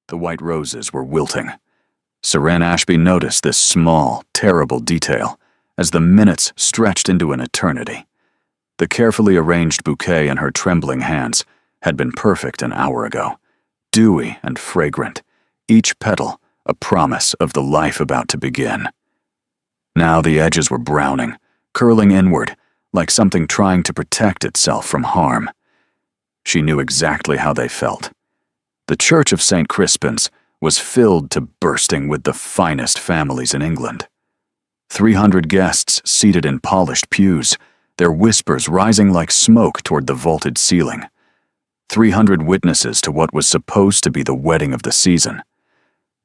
The white roses were wilting. Seren Ashby noticed this small, terrible detail as the minutes stretched into an eternity. The carefully arranged bouquet in her trembling hands had been perfect an hour ago, dewy and fragrant, each petal a promise of the life about to begin. Now the edges were browning, curling inward, like something trying to protect itself from harm. She knew exactly how they felt. The Church of St. Crispin's was filled to bursting with the finest families in England. 300 guests seated in polished pews, their whispers rising like smoke toward the vaulted ceiling. 300 witnesses to what was supposed to be the wedding of the season.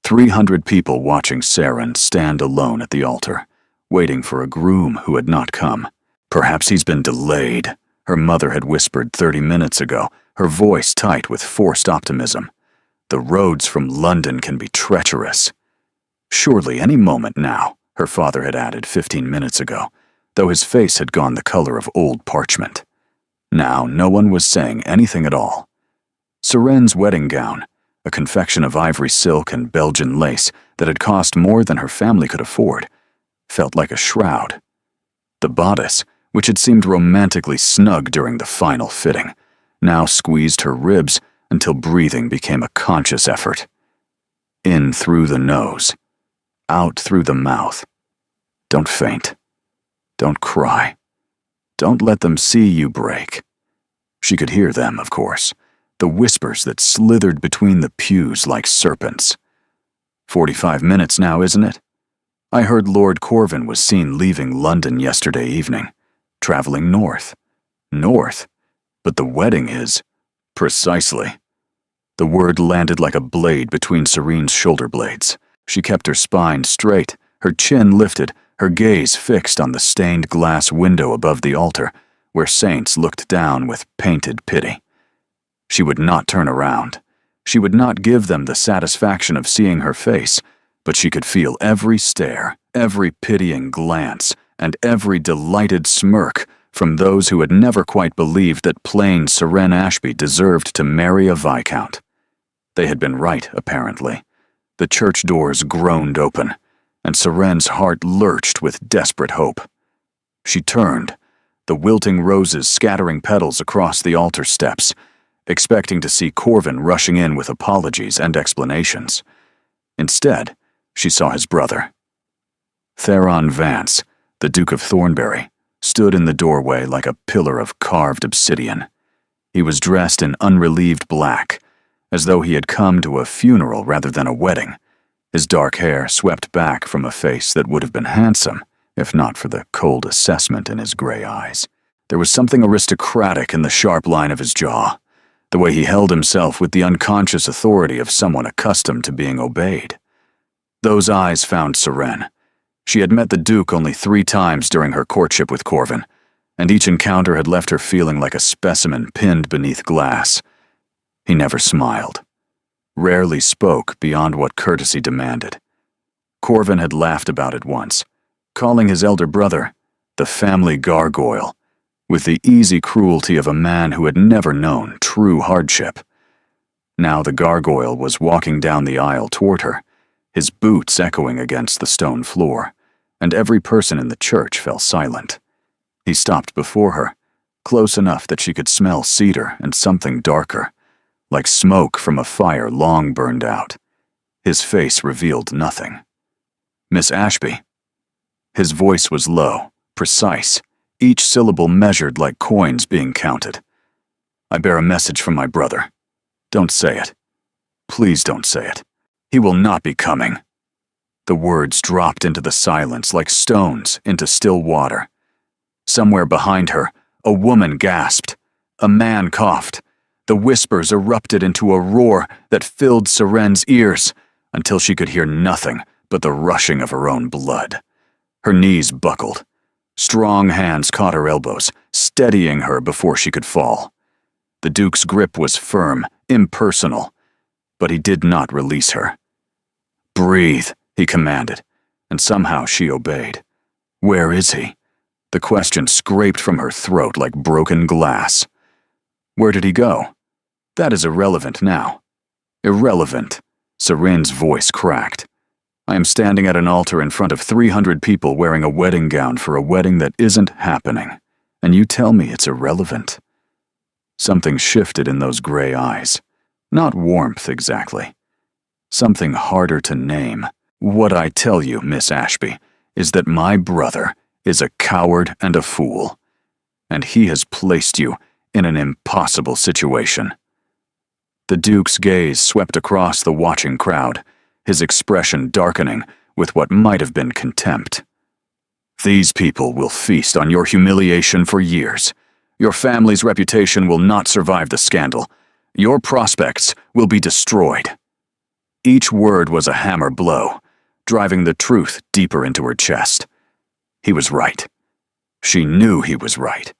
300 people watching Seren stand alone at the altar, waiting for a groom who had not come. Perhaps he's been delayed, her mother had whispered 30 minutes ago, her voice tight with forced optimism. The roads from London can be treacherous. Surely any moment now, her father had added 15 minutes ago, though his face had gone the color of old parchment. Now no one was saying anything at all. Seren's wedding gown, a confection of ivory silk and Belgian lace that had cost more than her family could afford, felt like a shroud. The bodice, which had seemed romantically snug during the final fitting, now squeezed her ribs until breathing became a conscious effort. In through the nose, out through the mouth. Don't faint. Don't cry. Don't let them see you break. She could hear them, of course, the whispers that slithered between the pews like serpents. 45 minutes now, isn't it? I heard Lord Corvin was seen leaving London yesterday evening, traveling north. North? But the wedding is... Precisely. The word landed like a blade between Serene's shoulder blades. She kept her spine straight, her chin lifted, her gaze fixed on the stained glass window above the altar, where saints looked down with painted pity. She would not turn around. She would not give them the satisfaction of seeing her face, but she could feel every stare, every pitying glance, and every delighted smirk from those who had never quite believed that plain Seren Ashby deserved to marry a viscount. They had been right, apparently. The church doors groaned open, and Seren's heart lurched with desperate hope. She turned, the wilting roses scattering petals across the altar steps, expecting to see Corvin rushing in with apologies and explanations. Instead, she saw his brother. Theron Vance, the Duke of Thornbury, stood in the doorway like a pillar of carved obsidian. He was dressed in unrelieved black, as though he had come to a funeral rather than a wedding, his dark hair swept back from a face that would have been handsome, if not for the cold assessment in his gray eyes. There was something aristocratic in the sharp line of his jaw, the way he held himself with the unconscious authority of someone accustomed to being obeyed. Those eyes found Seren. She had met the Duke only 3 times during her courtship with Corvin, and each encounter had left her feeling like a specimen pinned beneath glass. He never smiled, rarely spoke beyond what courtesy demanded. Corvin had laughed about it once, calling his elder brother the family gargoyle, with the easy cruelty of a man who had never known true hardship. Now the gargoyle was walking down the aisle toward her, his boots echoing against the stone floor, and every person in the church fell silent. He stopped before her, close enough that she could smell cedar and something darker, like smoke from a fire long burned out. His face revealed nothing. "Miss Ashby." His voice was low, precise, each syllable measured like coins being counted. "I bear a message from my brother. Don't say it. Please don't say it. He will not be coming." The words dropped into the silence like stones into still water. Somewhere behind her, a woman gasped. A man coughed. The whispers erupted into a roar that filled Seren's ears until she could hear nothing but the rushing of her own blood. Her knees buckled. Strong hands caught her elbows, steadying her before she could fall. The Duke's grip was firm, impersonal, but he did not release her. "Breathe," he commanded, and somehow she obeyed. "Where is he?" The question scraped from her throat like broken glass. Where did he go? That is irrelevant now. Irrelevant. Seren's voice cracked. I am standing at an altar in front of 300 people wearing a wedding gown for a wedding that isn't happening, and you tell me it's irrelevant. Something shifted in those gray eyes. Not warmth, exactly. Something harder to name. What I tell you, Miss Ashby, is that my brother is a coward and a fool, and he has placed you in an impossible situation. The Duke's gaze swept across the watching crowd, his expression darkening with what might have been contempt. These people will feast on your humiliation for years. Your family's reputation will not survive the scandal. Your prospects will be destroyed. Each word was a hammer blow, driving the truth deeper into her chest. He was right. She knew he was right.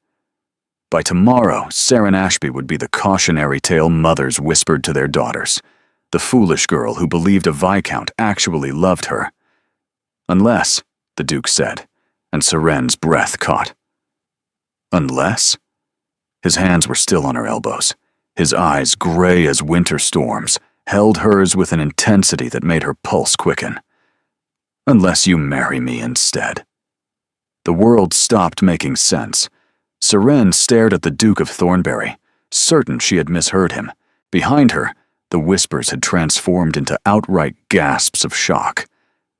By tomorrow, Seren Ashby would be the cautionary tale mothers whispered to their daughters, the foolish girl who believed a viscount actually loved her. Unless, the Duke said, and Seren's breath caught. Unless? His hands were still on her elbows. His eyes, gray as winter storms, held hers with an intensity that made her pulse quicken. Unless you marry me instead. The world stopped making sense. Seren stared at the Duke of Thornbury, certain she had misheard him. Behind her, the whispers had transformed into outright gasps of shock,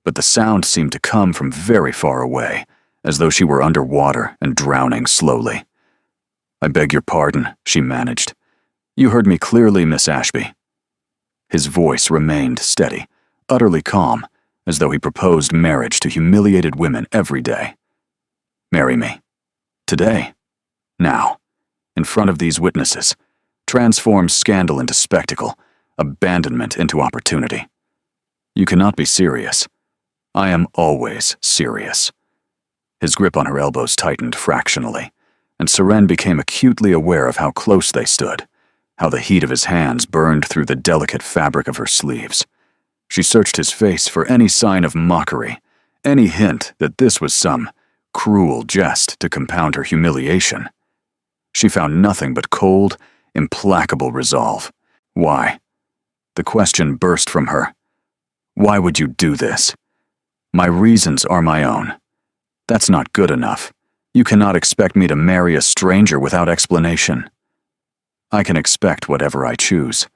but the sound seemed to come from very far away, as though she were underwater and drowning slowly. I beg your pardon, she managed. You heard me clearly, Miss Ashby. His voice remained steady, utterly calm, as though he proposed marriage to humiliated women every day. Marry me. Today. Now. In front of these witnesses. Transform scandal into spectacle, abandonment into opportunity. You cannot be serious. I am always serious. His grip on her elbows tightened fractionally, and Seren became acutely aware of how close they stood, how the heat of his hands burned through the delicate fabric of her sleeves. She searched his face for any sign of mockery, any hint that this was some cruel jest to compound her humiliation. She found nothing but cold, implacable resolve. Why? The question burst from her. Why would you do this? My reasons are my own. That's not good enough. You cannot expect me to marry a stranger without explanation. I can expect whatever I choose.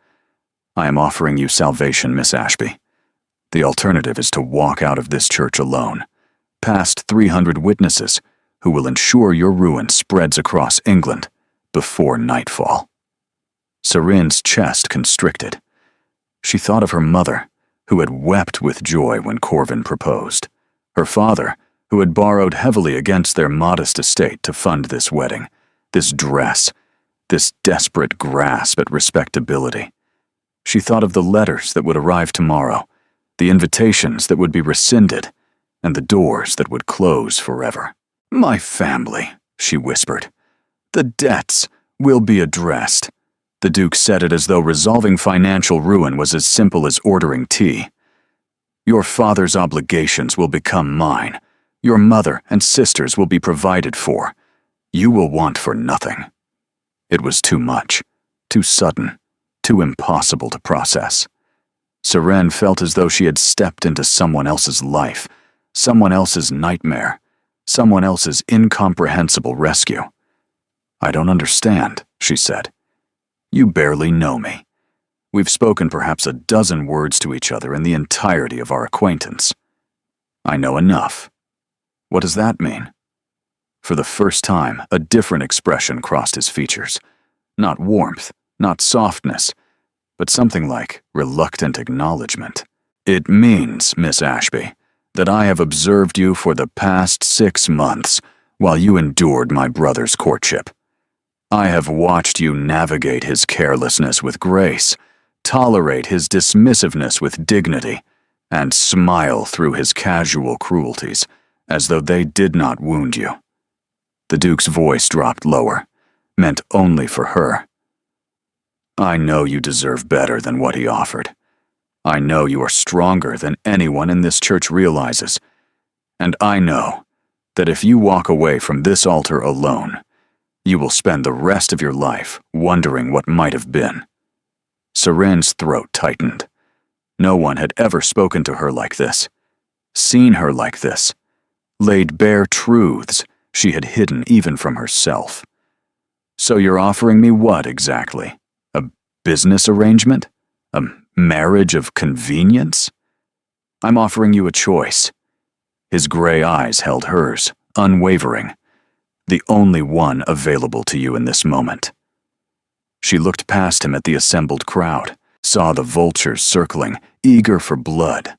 I am offering you salvation, Miss Ashby. The alternative is to walk out of this church alone, past 300 witnesses who will ensure your ruin spreads across England before nightfall. Seren's chest constricted. She thought of her mother, who had wept with joy when Corvin proposed, her father, who had borrowed heavily against their modest estate to fund this wedding, this dress, this desperate grasp at respectability. She thought of the letters that would arrive tomorrow, the invitations that would be rescinded, and the doors that would close forever. My family, she whispered. The debts will be addressed. The Duke said it as though resolving financial ruin was as simple as ordering tea. Your father's obligations will become mine. Your mother and sisters will be provided for. You will want for nothing. It was too much, too sudden, too impossible to process. Seren felt as though she had stepped into someone else's life, someone else's nightmare, someone else's incomprehensible rescue. I don't understand, she said. You barely know me. We've spoken perhaps a dozen words to each other in the entirety of our acquaintance. I know enough. What does that mean? For the first time, a different expression crossed his features. Not warmth, not softness, but something like reluctant acknowledgement. It means, Miss Ashby, that I have observed you for the past 6 months while you endured my brother's courtship. I have watched you navigate his carelessness with grace, tolerate his dismissiveness with dignity, and smile through his casual cruelties, as though they did not wound you. The Duke's voice dropped lower, meant only for her. I know you deserve better than what he offered. I know you are stronger than anyone in this church realizes, and I know that if you walk away from this altar alone, you will spend the rest of your life wondering what might have been. Seren's throat tightened. No one had ever spoken to her like this, seen her like this, laid bare truths she had hidden even from herself. So you're offering me what exactly? A business arrangement? A marriage of convenience? I'm offering you a choice. His gray eyes held hers, unwavering, the only one available to you in this moment. She looked past him at the assembled crowd, saw the vultures circling, eager for blood,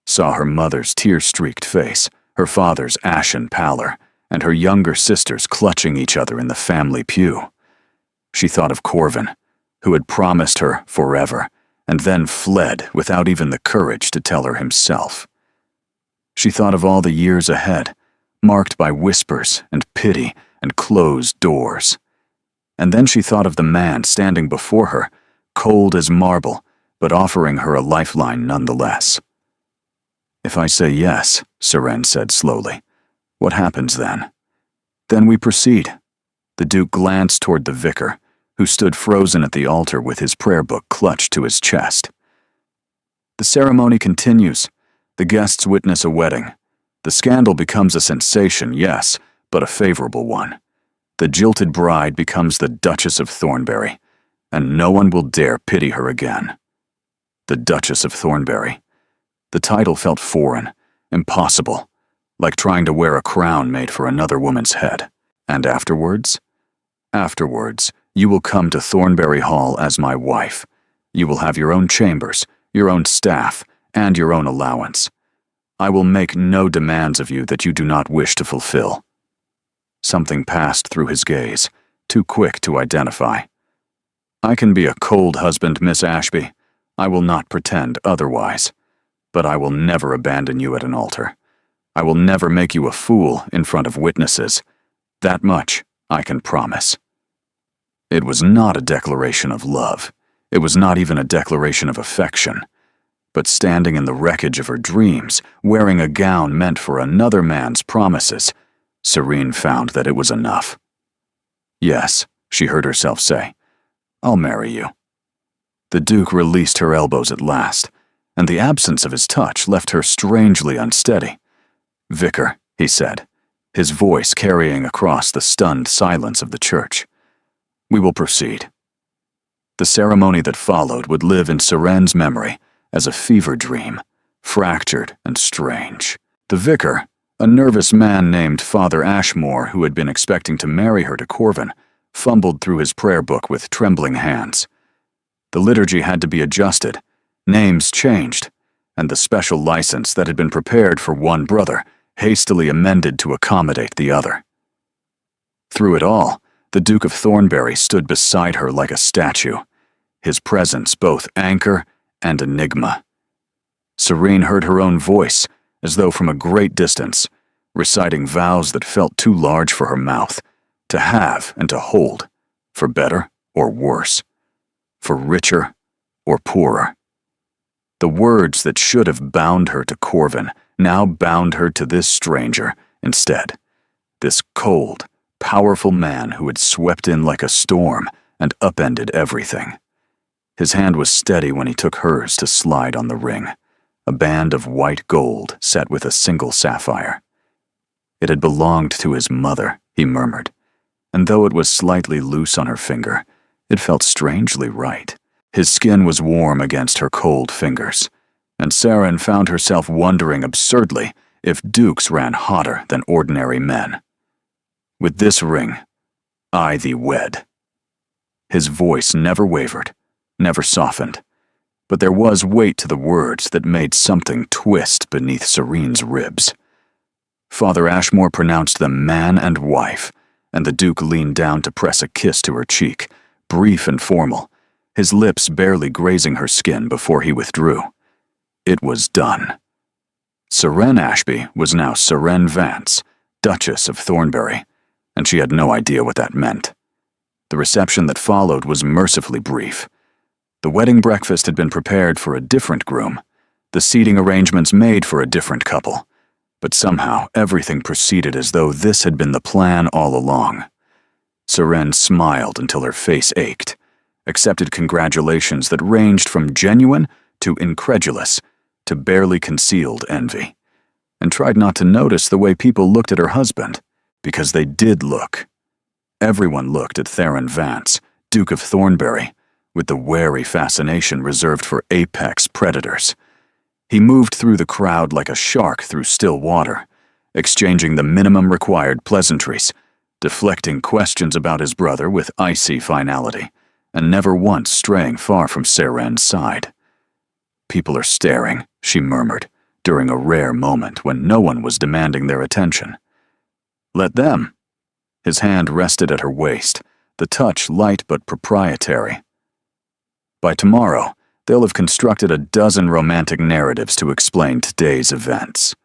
saw her mother's tear-streaked face, her father's ashen pallor, and her younger sisters clutching each other in the family pew. She thought of Corvin, who had promised her forever, and then fled without even the courage to tell her himself. She thought of all the years ahead, marked by whispers and pity and closed doors. And then she thought of the man standing before her, cold as marble, but offering her a lifeline nonetheless. If I say yes, Seren said slowly, what happens then? Then we proceed. The Duke glanced toward the vicar, who stood frozen at the altar with his prayer book clutched to his chest. The ceremony continues. The guests witness a wedding. The scandal becomes a sensation, yes, but a favorable one. The jilted bride becomes the Duchess of Thornbury, and no one will dare pity her again. The Duchess of Thornbury. The title felt foreign, impossible, like trying to wear a crown made for another woman's head. And afterwards? Afterwards, you will come to Thornbury Hall as my wife. You will have your own chambers, your own staff, and your own allowance. I will make no demands of you that you do not wish to fulfill. Something passed through his gaze, too quick to identify. I can be a cold husband, Miss Ashby. I will not pretend otherwise. But I will never abandon you at an altar. I will never make you a fool in front of witnesses. That much I can promise. It was not a declaration of love. It was not even a declaration of affection. But standing in the wreckage of her dreams, wearing a gown meant for another man's promises, Serene found that it was enough. Yes, she heard herself say, I'll marry you. The Duke released her elbows at last, and the absence of his touch left her strangely unsteady. Vicar, he said, his voice carrying across the stunned silence of the church. We will proceed. The ceremony that followed would live in Seren's memory as a fever dream, fractured and strange. The vicar, a nervous man named Father Ashmore who had been expecting to marry her to Corvin, fumbled through his prayer book with trembling hands. The liturgy had to be adjusted, names changed, and the special license that had been prepared for one brother hastily amended to accommodate the other. Through it all, the Duke of Thornbury stood beside her like a statue, his presence both anchor and enigma. Serene heard her own voice, as though from a great distance, reciting vows that felt too large for her mouth, to have and to hold, for better or worse, for richer or poorer. The words that should have bound her to Corvin now bound her to this stranger instead, this cold, powerful man who had swept in like a storm and upended everything. His hand was steady when he took hers to slide on the ring, a band of white gold set with a single sapphire. It had belonged to his mother, he murmured, and though it was slightly loose on her finger, it felt strangely right. His skin was warm against her cold fingers, and Seren found herself wondering absurdly if dukes ran hotter than ordinary men. With this ring, I thee wed. His voice never wavered, never softened, but there was weight to the words that made something twist beneath Serene's ribs. Father Ashmore pronounced them man and wife, and the Duke leaned down to press a kiss to her cheek, brief and formal, his lips barely grazing her skin before he withdrew. It was done. Seren Ashby was now Seren Vance, Duchess of Thornbury, and she had no idea what that meant. The reception that followed was mercifully brief. The wedding breakfast had been prepared for a different groom, the seating arrangements made for a different couple, but somehow everything proceeded as though this had been the plan all along. Seren smiled until her face ached, accepted congratulations that ranged from genuine to incredulous, to barely concealed envy, and tried not to notice the way people looked at her husband, because they did look. Everyone looked at Theron Vance, Duke of Thornbury, with the wary fascination reserved for apex predators. He moved through the crowd like a shark through still water, exchanging the minimum required pleasantries, deflecting questions about his brother with icy finality, and never once straying far from Seren's side. "People are staring," she murmured, during a rare moment when no one was demanding their attention. "Let them." His hand rested at her waist, the touch light but proprietary. "By tomorrow, they'll have constructed a dozen romantic narratives to explain today's events.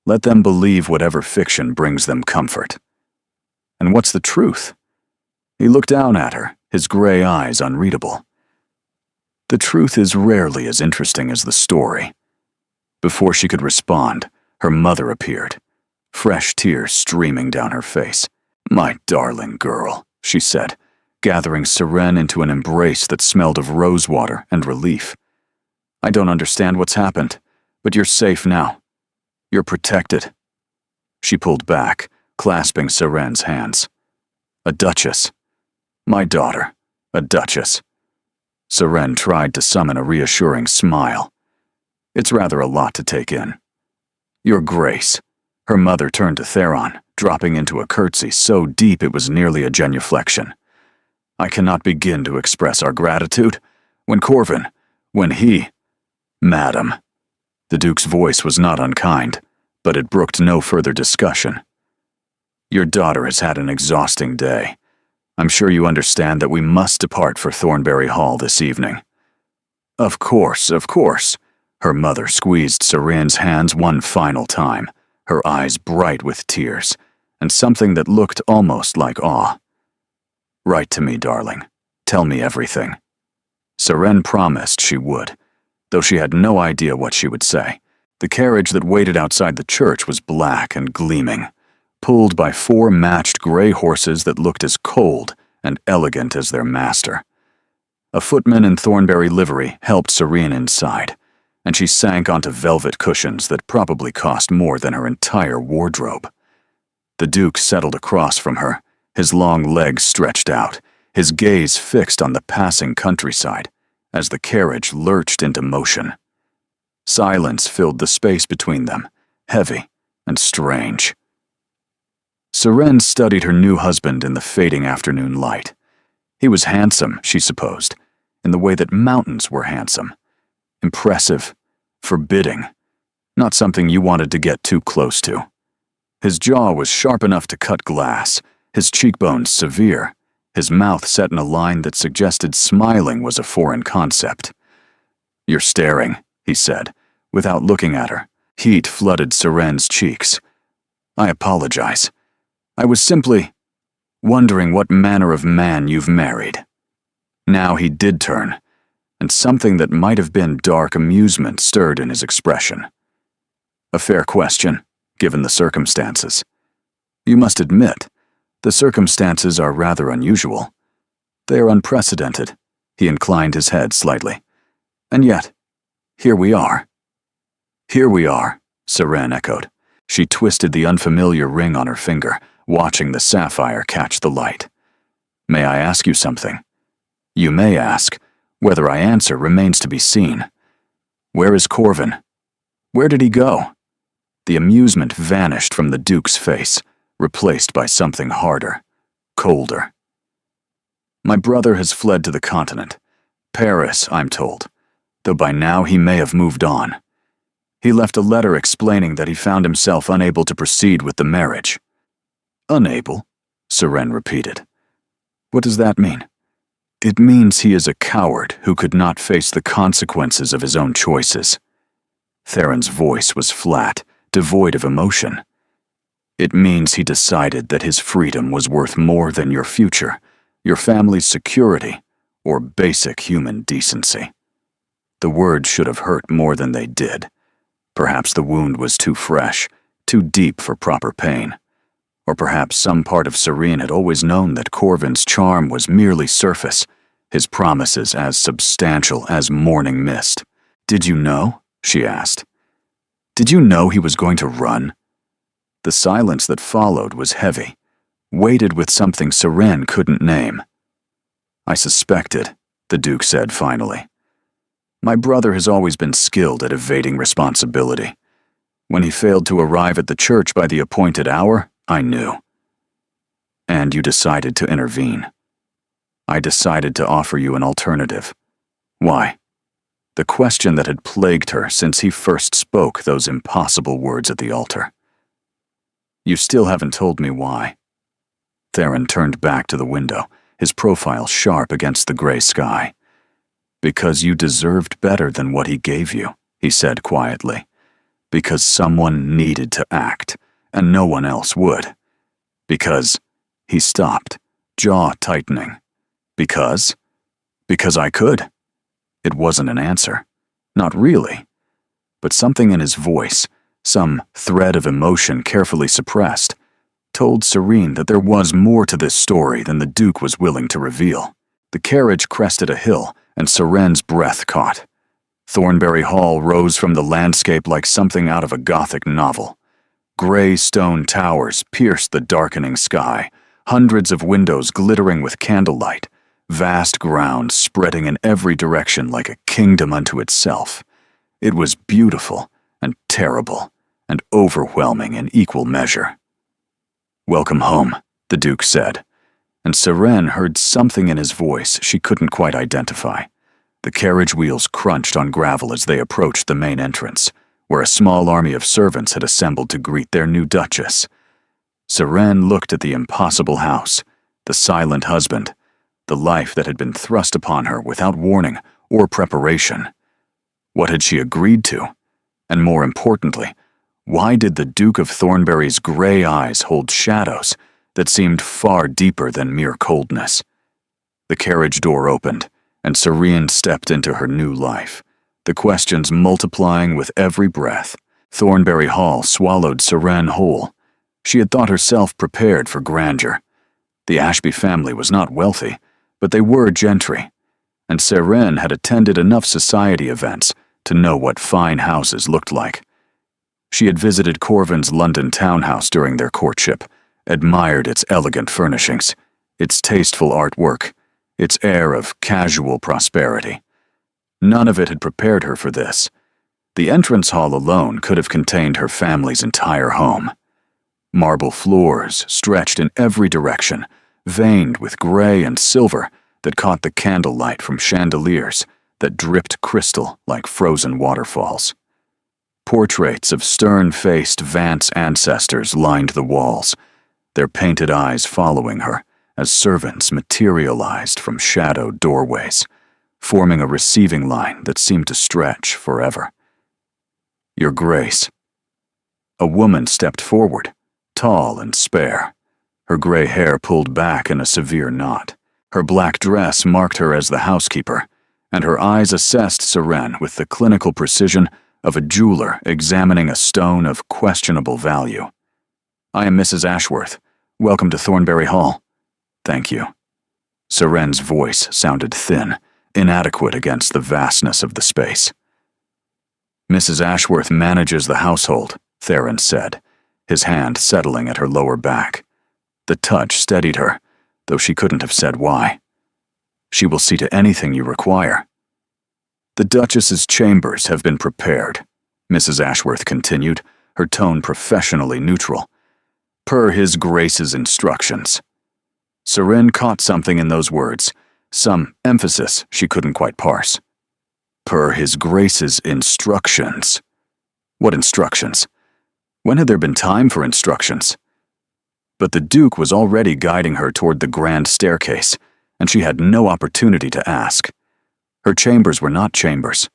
Let them believe whatever fiction brings them comfort. And what's the truth?" He looked down at her, his gray eyes unreadable. "The truth is rarely as interesting as the story." Before she could respond, her mother appeared, fresh tears streaming down her face. "My darling girl," she said, gathering Seren into an embrace that smelled of rosewater and relief. "I don't understand what's happened, but you're safe now. You're protected." She pulled back, clasping Seren's hands. "A duchess. My daughter, a duchess." Seren tried to summon a reassuring smile. "It's rather a lot to take in." "Your Grace." Her mother turned to Theron, dropping into a curtsy so deep it was nearly a genuflection. "I cannot begin to express our gratitude. When he... Madam." The Duke's voice was not unkind, but it brooked no further discussion. "Your daughter has had an exhausting day. I'm sure you understand that we must depart for Thornbury Hall this evening." Of course. Her mother squeezed Seren's hands one final time, her eyes bright with tears, and something that looked almost like awe. "Write to me, darling. Tell me everything." Seren promised she would, though she had no idea what she would say. The carriage that waited outside the church was black and gleaming, pulled by 4 matched gray horses that looked as cold and elegant as their master. A footman in Thornbury livery helped Seren inside, and she sank onto velvet cushions that probably cost more than her entire wardrobe. The Duke settled across from her, his long legs stretched out, his gaze fixed on the passing countryside as the carriage lurched into motion. Silence filled the space between them, heavy and strange. Seren studied her new husband in the fading afternoon light. He was handsome, she supposed, in the way that mountains were handsome. Impressive, forbidding, not something you wanted to get too close to. His jaw was sharp enough to cut glass, his cheekbones severe, his mouth set in a line that suggested smiling was a foreign concept. "You're staring," he said, without looking at her. Heat flooded Seren's cheeks. "I apologize. I was simply wondering what manner of man you've married." Now he did turn, and something that might have been dark amusement stirred in his expression. "A fair question, given the circumstances. You must admit, the circumstances are rather unusual. They are unprecedented." He inclined his head slightly. "And yet, here we are." "Here we are," Seren echoed. She twisted the unfamiliar ring on her finger, watching the sapphire catch the light. "May I ask you something?" "You may ask. Whether I answer remains to be seen. Where is Corvin? Where did he go?" The amusement vanished from the Duke's face, replaced by something harder, colder. "My brother has fled to the continent. Paris, I'm told, though by now he may have moved on. He left a letter explaining that he found himself unable to proceed with the marriage." "Unable?" Seren repeated. "What does that mean?" "It means he is a coward who could not face the consequences of his own choices." Theron's voice was flat, devoid of emotion. "It means he decided that his freedom was worth more than your future, your family's security, or basic human decency." The words should have hurt more than they did. Perhaps the wound was too fresh, too deep for proper pain. Or perhaps some part of Seren had always known that Corvin's charm was merely surface, his promises as substantial as morning mist. Did you know? She asked. Did you know he was going to run? The silence that followed was heavy, weighted with something Seren couldn't name. I suspected, the Duke said finally. My brother has always been skilled at evading responsibility. When he failed to arrive at the church by the appointed hour, I knew. And you decided to intervene. I decided to offer you an alternative. Why? The question that had plagued her since he first spoke those impossible words at the altar. You still haven't told me why. Theron turned back to the window, his profile sharp against the gray sky. Because you deserved better than what he gave you, he said quietly. Because someone needed to act, and no one else would. Because, he stopped, jaw tightening. Because I could. It wasn't an answer. Not really. But something in his voice, some thread of emotion carefully suppressed, told Serene that there was more to this story than the Duke was willing to reveal. The carriage crested a hill, and Serene's breath caught. Thornbury Hall rose from the landscape like something out of a Gothic novel. Gray stone towers pierced the darkening sky, hundreds of windows glittering with candlelight, vast grounds spreading in every direction like a kingdom unto itself. It was beautiful and terrible and overwhelming in equal measure. Welcome home, the Duke said, and Serene heard something in his voice she couldn't quite identify. The carriage wheels crunched on gravel as they approached the main entrance, where a small army of servants had assembled to greet their new Duchess. Serene looked at the impossible house, the silent husband, the life that had been thrust upon her without warning or preparation. What had she agreed to? And more importantly, why did the Duke of Thornbury's gray eyes hold shadows that seemed far deeper than mere coldness? The carriage door opened, and Serene stepped into her new life, the questions multiplying with every breath. Thornbury Hall swallowed Serene whole. She had thought herself prepared for grandeur. The Ashby family was not wealthy, but they were gentry, and Serene had attended enough society events to know what fine houses looked like. She had visited Corvin's London townhouse during their courtship, admired its elegant furnishings, its tasteful artwork, its air of casual prosperity. None of it had prepared her for this. The entrance hall alone could have contained her family's entire home. Marble floors stretched in every direction, veined with gray and silver that caught the candlelight from chandeliers that dripped crystal like frozen waterfalls. Portraits of stern-faced Vance ancestors lined the walls, their painted eyes following her as servants materialized from shadowed doorways, forming a receiving line that seemed to stretch forever. Your Grace. A woman stepped forward, tall and spare, her gray hair pulled back in a severe knot. Her black dress marked her as the housekeeper, and her eyes assessed Serene with the clinical precision of a jeweler examining a stone of questionable value. I am Mrs. Ashworth. Welcome to Thornbury Hall. Thank you. Serene's voice sounded thin, inadequate against the vastness of the space. Mrs. Ashworth manages the household, Theron said, his hand settling at her lower back. The touch steadied her, though she couldn't have said why. She will see to anything you require. The Duchess's chambers have been prepared, Mrs. Ashworth continued, her tone professionally neutral, per His Grace's instructions. Serene caught something in those words, some emphasis she couldn't quite parse. Per His Grace's instructions. What instructions? When had there been time for instructions? But the Duke was already guiding her toward the grand staircase, and she had no opportunity to ask. Her chambers were not chambers.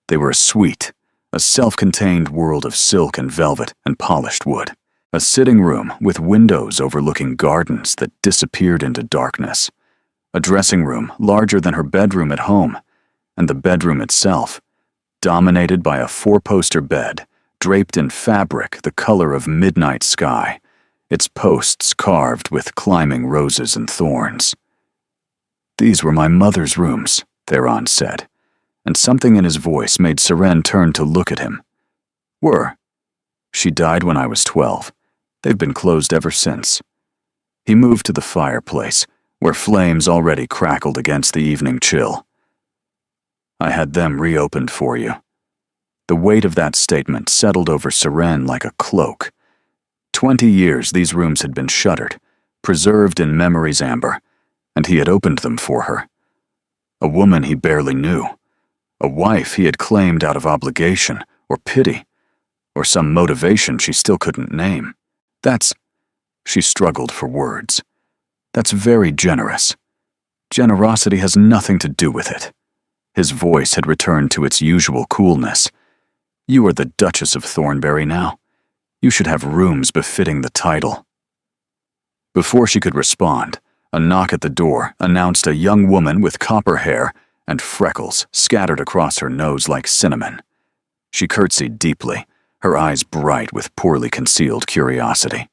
They were a suite, a self-contained world of silk and velvet and polished wood. A sitting room with windows overlooking gardens that disappeared into darkness. A dressing room larger than her bedroom at home, and the bedroom itself, dominated by a four-poster bed, draped in fabric the color of midnight sky, its posts carved with climbing roses and thorns. These were my mother's rooms, Theron said, and something in his voice made Seren turn to look at him. Were. She died when I was 12. They've been closed ever since. He moved to the fireplace, where flames already crackled against the evening chill. I had them reopened for you. The weight of that statement settled over Seren like a cloak. 20 years these rooms had been shuttered, preserved in memory's amber, and he had opened them for her. A woman he barely knew. A wife he had claimed out of obligation, or pity, or some motivation she still couldn't name. She struggled for words. That's very generous. Generosity has nothing to do with it. His voice had returned to its usual coolness. You are the Duchess of Thornbury now. You should have rooms befitting the title. Before she could respond, a knock at the door announced a young woman with copper hair and freckles scattered across her nose like cinnamon. She curtsied deeply, her eyes bright with poorly concealed curiosity.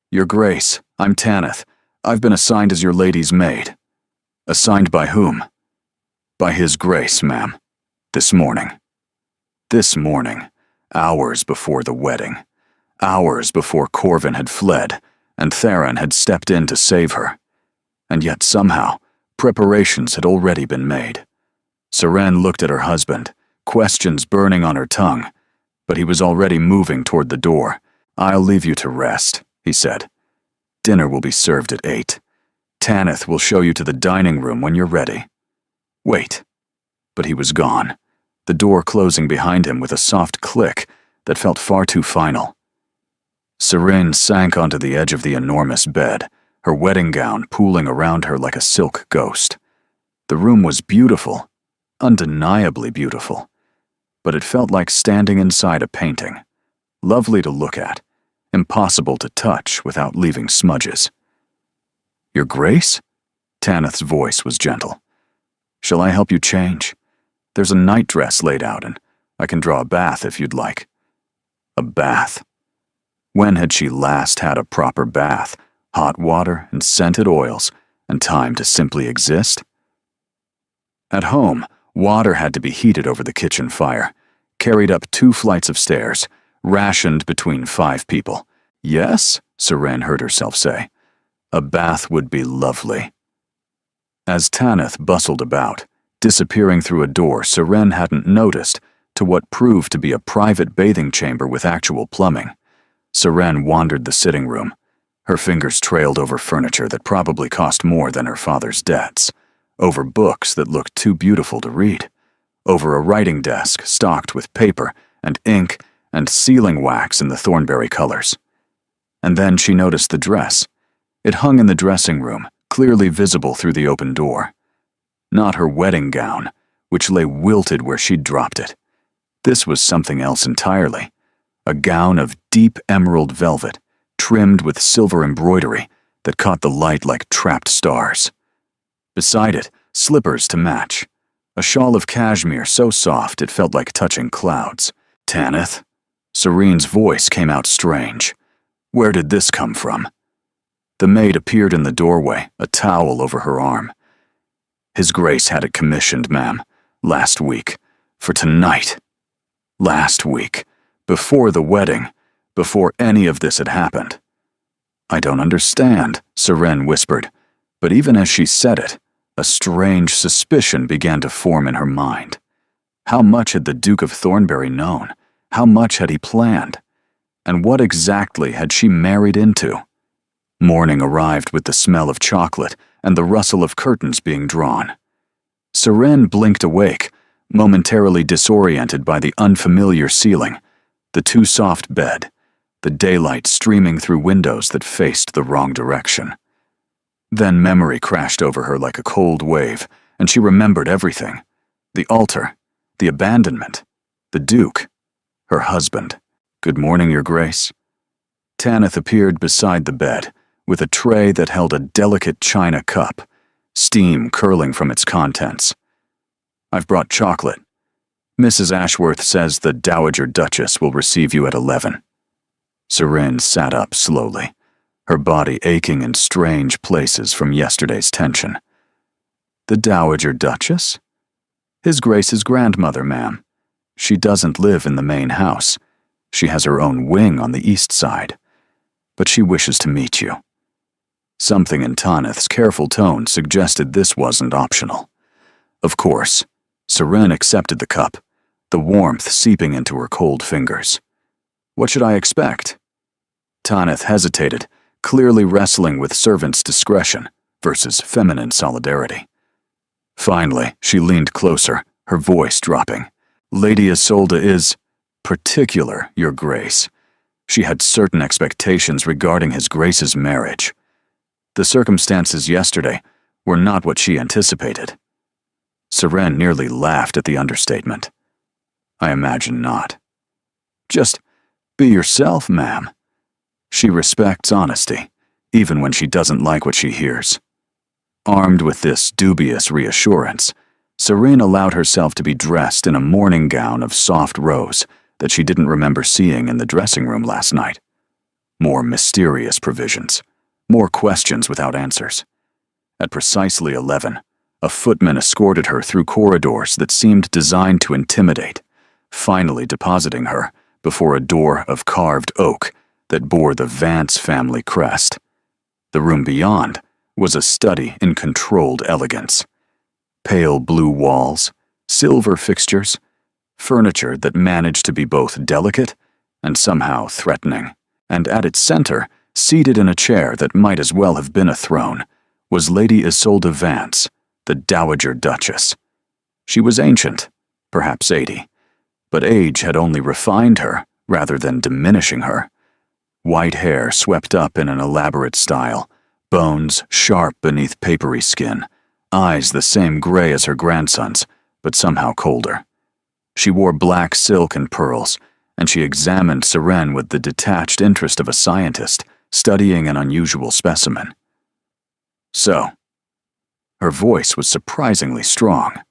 Your Grace, I'm Tanith. I've been assigned as your lady's maid. Assigned by whom? By His Grace, ma'am. This morning. This morning, hours before the wedding. Hours before Corvin had fled, and Theron had stepped in to save her. And yet somehow, preparations had already been made. Seren looked at her husband, questions burning on her tongue, but he was already moving toward the door. I'll leave you to rest, he said. Dinner will be served at 8. Tanith will show you to the dining room when you're ready. Wait. But he was gone, the door closing behind him with a soft click that felt far too final. Seren sank onto the edge of the enormous bed, her wedding gown pooling around her like a silk ghost. The room was beautiful, undeniably beautiful, but it felt like standing inside a painting. Lovely to look at, impossible to touch without leaving smudges. Your Grace? Tanith's voice was gentle. Shall I help you change? There's a nightdress laid out, and I can draw a bath if you'd like. A bath. When had she last had a proper bath? Hot water and scented oils, and time to simply exist? At home, water had to be heated over the kitchen fire, carried up 2 flights of stairs, rationed between 5 people. Yes, Seren heard herself say. A bath would be lovely. As Tanith bustled about, disappearing through a door Seren hadn't noticed, to what proved to be a private bathing chamber with actual plumbing, Seren wandered the sitting room. Her fingers trailed over furniture that probably cost more than her father's debts, over books that looked too beautiful to read, over a writing desk stocked with paper and ink and sealing wax in the Thornbury colors. And then she noticed the dress. It hung in the dressing room, clearly visible through the open door. Not her wedding gown, which lay wilted where she'd dropped it. This was something else entirely. A gown of deep emerald velvet, trimmed with silver embroidery that caught the light like trapped stars. Beside it, slippers to match. A shawl of cashmere so soft it felt like touching clouds. Tanith? Serene's voice came out strange. Where did this come from? The maid appeared in the doorway, a towel over her arm. His Grace had it commissioned, ma'am, last week, for tonight. Last week, before the wedding, before any of this had happened. I don't understand, Seren whispered, but even as she said it, a strange suspicion began to form in her mind. How much had the Duke of Thornbury known? How much had he planned? And what exactly had she married into? Morning arrived with the smell of chocolate and the rustle of curtains being drawn. Seren blinked awake, momentarily disoriented by the unfamiliar ceiling, the too soft bed, the daylight streaming through windows that faced the wrong direction. Then memory crashed over her like a cold wave, and she remembered everything. The altar, the abandonment, the Duke, her husband. Good morning, Your Grace. Tanith appeared beside the bed, with a tray that held a delicate china cup, steam curling from its contents. I've brought chocolate. Mrs. Ashworth says the Dowager Duchess will receive you at 11. Seren sat up slowly, her body aching in strange places from yesterday's tension. The Dowager Duchess? His Grace's grandmother, ma'am. She doesn't live in the main house. She has her own wing on the east side. But she wishes to meet you." Something in Tanith's careful tone suggested this wasn't optional. Of course, Seren accepted the cup, the warmth seeping into her cold fingers. "What should I expect?" Tanith hesitated, clearly wrestling with servant's discretion versus feminine solidarity. Finally, she leaned closer, her voice dropping. "Lady Isolde is particular, Your Grace. She had certain expectations regarding His Grace's marriage. The circumstances yesterday were not what she anticipated." Seren nearly laughed at the understatement. "I imagine not. Just be yourself, ma'am. She respects honesty, even when she doesn't like what she hears." Armed with this dubious reassurance, Seren allowed herself to be dressed in a morning gown of soft rose that she didn't remember seeing in the dressing room last night. More mysterious provisions, more questions without answers. At precisely 11, a footman escorted her through corridors that seemed designed to intimidate, finally depositing her before a door of carved oak that bore the Vance family crest. The room beyond was a study in controlled elegance. Pale blue walls, silver fixtures, furniture that managed to be both delicate and somehow threatening. And at its center, seated in a chair that might as well have been a throne, was Lady Isolde Vance, the Dowager Duchess. She was ancient, perhaps 80, but age had only refined her rather than diminishing her. White hair swept up in an elaborate style, bones sharp beneath papery skin, eyes the same gray as her grandson's, but somehow colder. She wore black silk and pearls, and she examined Seren with the detached interest of a scientist studying an unusual specimen. "So," her voice was surprisingly strong,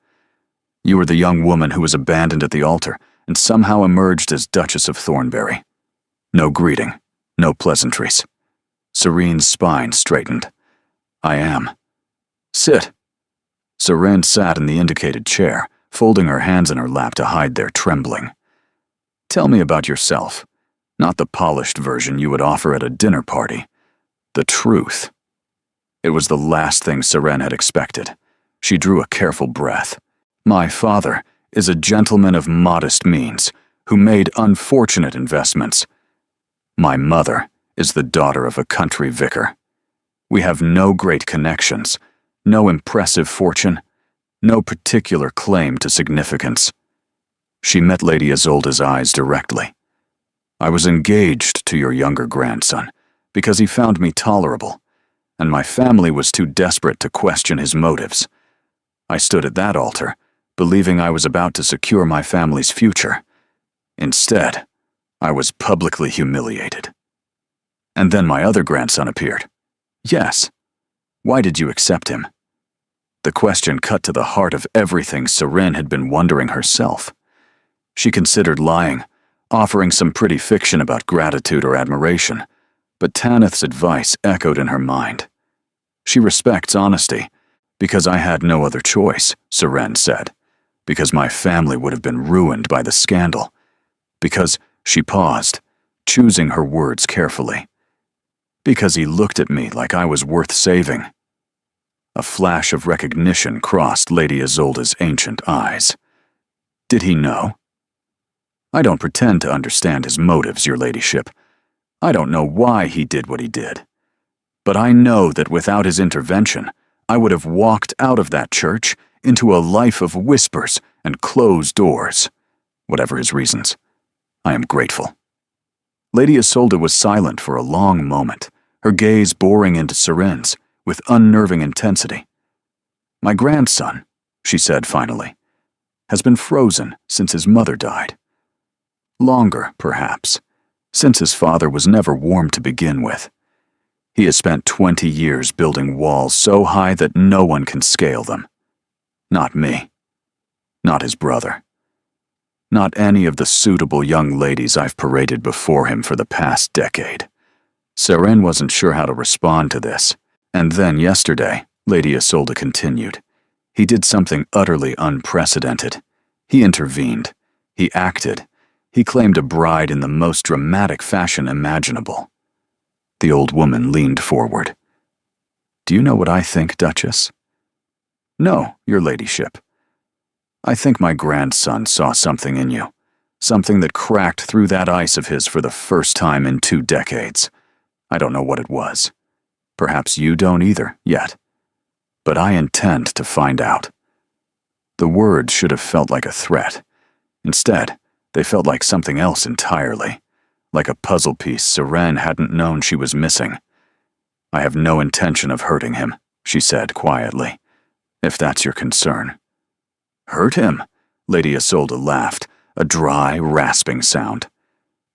"you were the young woman who was abandoned at the altar and somehow emerged as Duchess of Thornbury. No greeting, no pleasantries." Serene's spine straightened. "I am." "Sit." Seren sat in the indicated chair, folding her hands in her lap to hide their trembling. "Tell me about yourself, not the polished version you would offer at a dinner party. The truth." It was the last thing Seren had expected. She drew a careful breath. "My father is a gentleman of modest means who made unfortunate investments. My mother is the daughter of a country vicar. We have no great connections, no impressive fortune, no particular claim to significance." She met Lady Isolde's eyes directly. "I was engaged to your younger grandson because he found me tolerable, and my family was too desperate to question his motives. I stood at that altar, believing I was about to secure my family's future. Instead, I was publicly humiliated. And then my other grandson appeared. Yes. Why did you accept him?" The question cut to the heart of everything Seren had been wondering herself. She considered lying, offering some pretty fiction about gratitude or admiration, but Tanith's advice echoed in her mind. "She respects honesty, because I had no other choice," Seren said, "because my family would have been ruined by the scandal, because," she paused, choosing her words carefully, "because he looked at me like I was worth saving." A flash of recognition crossed Lady Isolde's ancient eyes. "Did he know?" "I don't pretend to understand his motives, your ladyship. I don't know why he did what he did. But I know that without his intervention, I would have walked out of that church into a life of whispers and closed doors. Whatever his reasons, I am grateful." Lady Isolde was silent for a long moment, her gaze boring into Seren's with unnerving intensity. "My grandson," she said finally, "has been frozen since his mother died. Longer, perhaps, since his father was never warm to begin with. He has spent 20 years building walls so high that no one can scale them. Not me. Not his brother. Not any of the suitable young ladies I've paraded before him for the past decade." Seren wasn't sure how to respond to this, and then yesterday, Lady Isolde continued, He did something utterly unprecedented. He intervened. He acted. He claimed a bride in the most dramatic fashion imaginable. The old woman leaned forward. "Do you know what I think, Duchess?" "No, your ladyship." "I think my grandson saw something in you. Something that cracked through that ice of his for the first time in 2 decades. I don't know what it was. Perhaps you don't either, yet. But I intend to find out." The words should have felt like a threat. Instead, they felt like something else entirely. Like a puzzle piece Seren hadn't known she was missing. "I have no intention of hurting him," she said quietly, "if that's your concern." "Hurt him?" Lady Isolde laughed, a dry, rasping sound.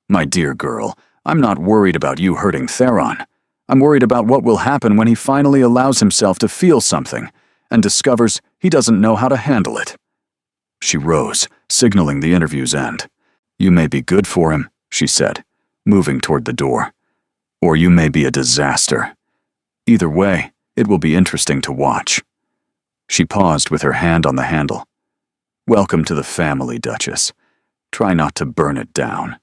"My dear girl, I'm not worried about you hurting Theron. I'm worried about what will happen when he finally allows himself to feel something and discovers he doesn't know how to handle it." She rose, signaling the interview's end. "You may be good for him," she said, moving toward the door. "Or you may be a disaster. Either way, it will be interesting to watch." She paused with her hand on the handle. "Welcome to the family, Duchess. Try not to burn it down."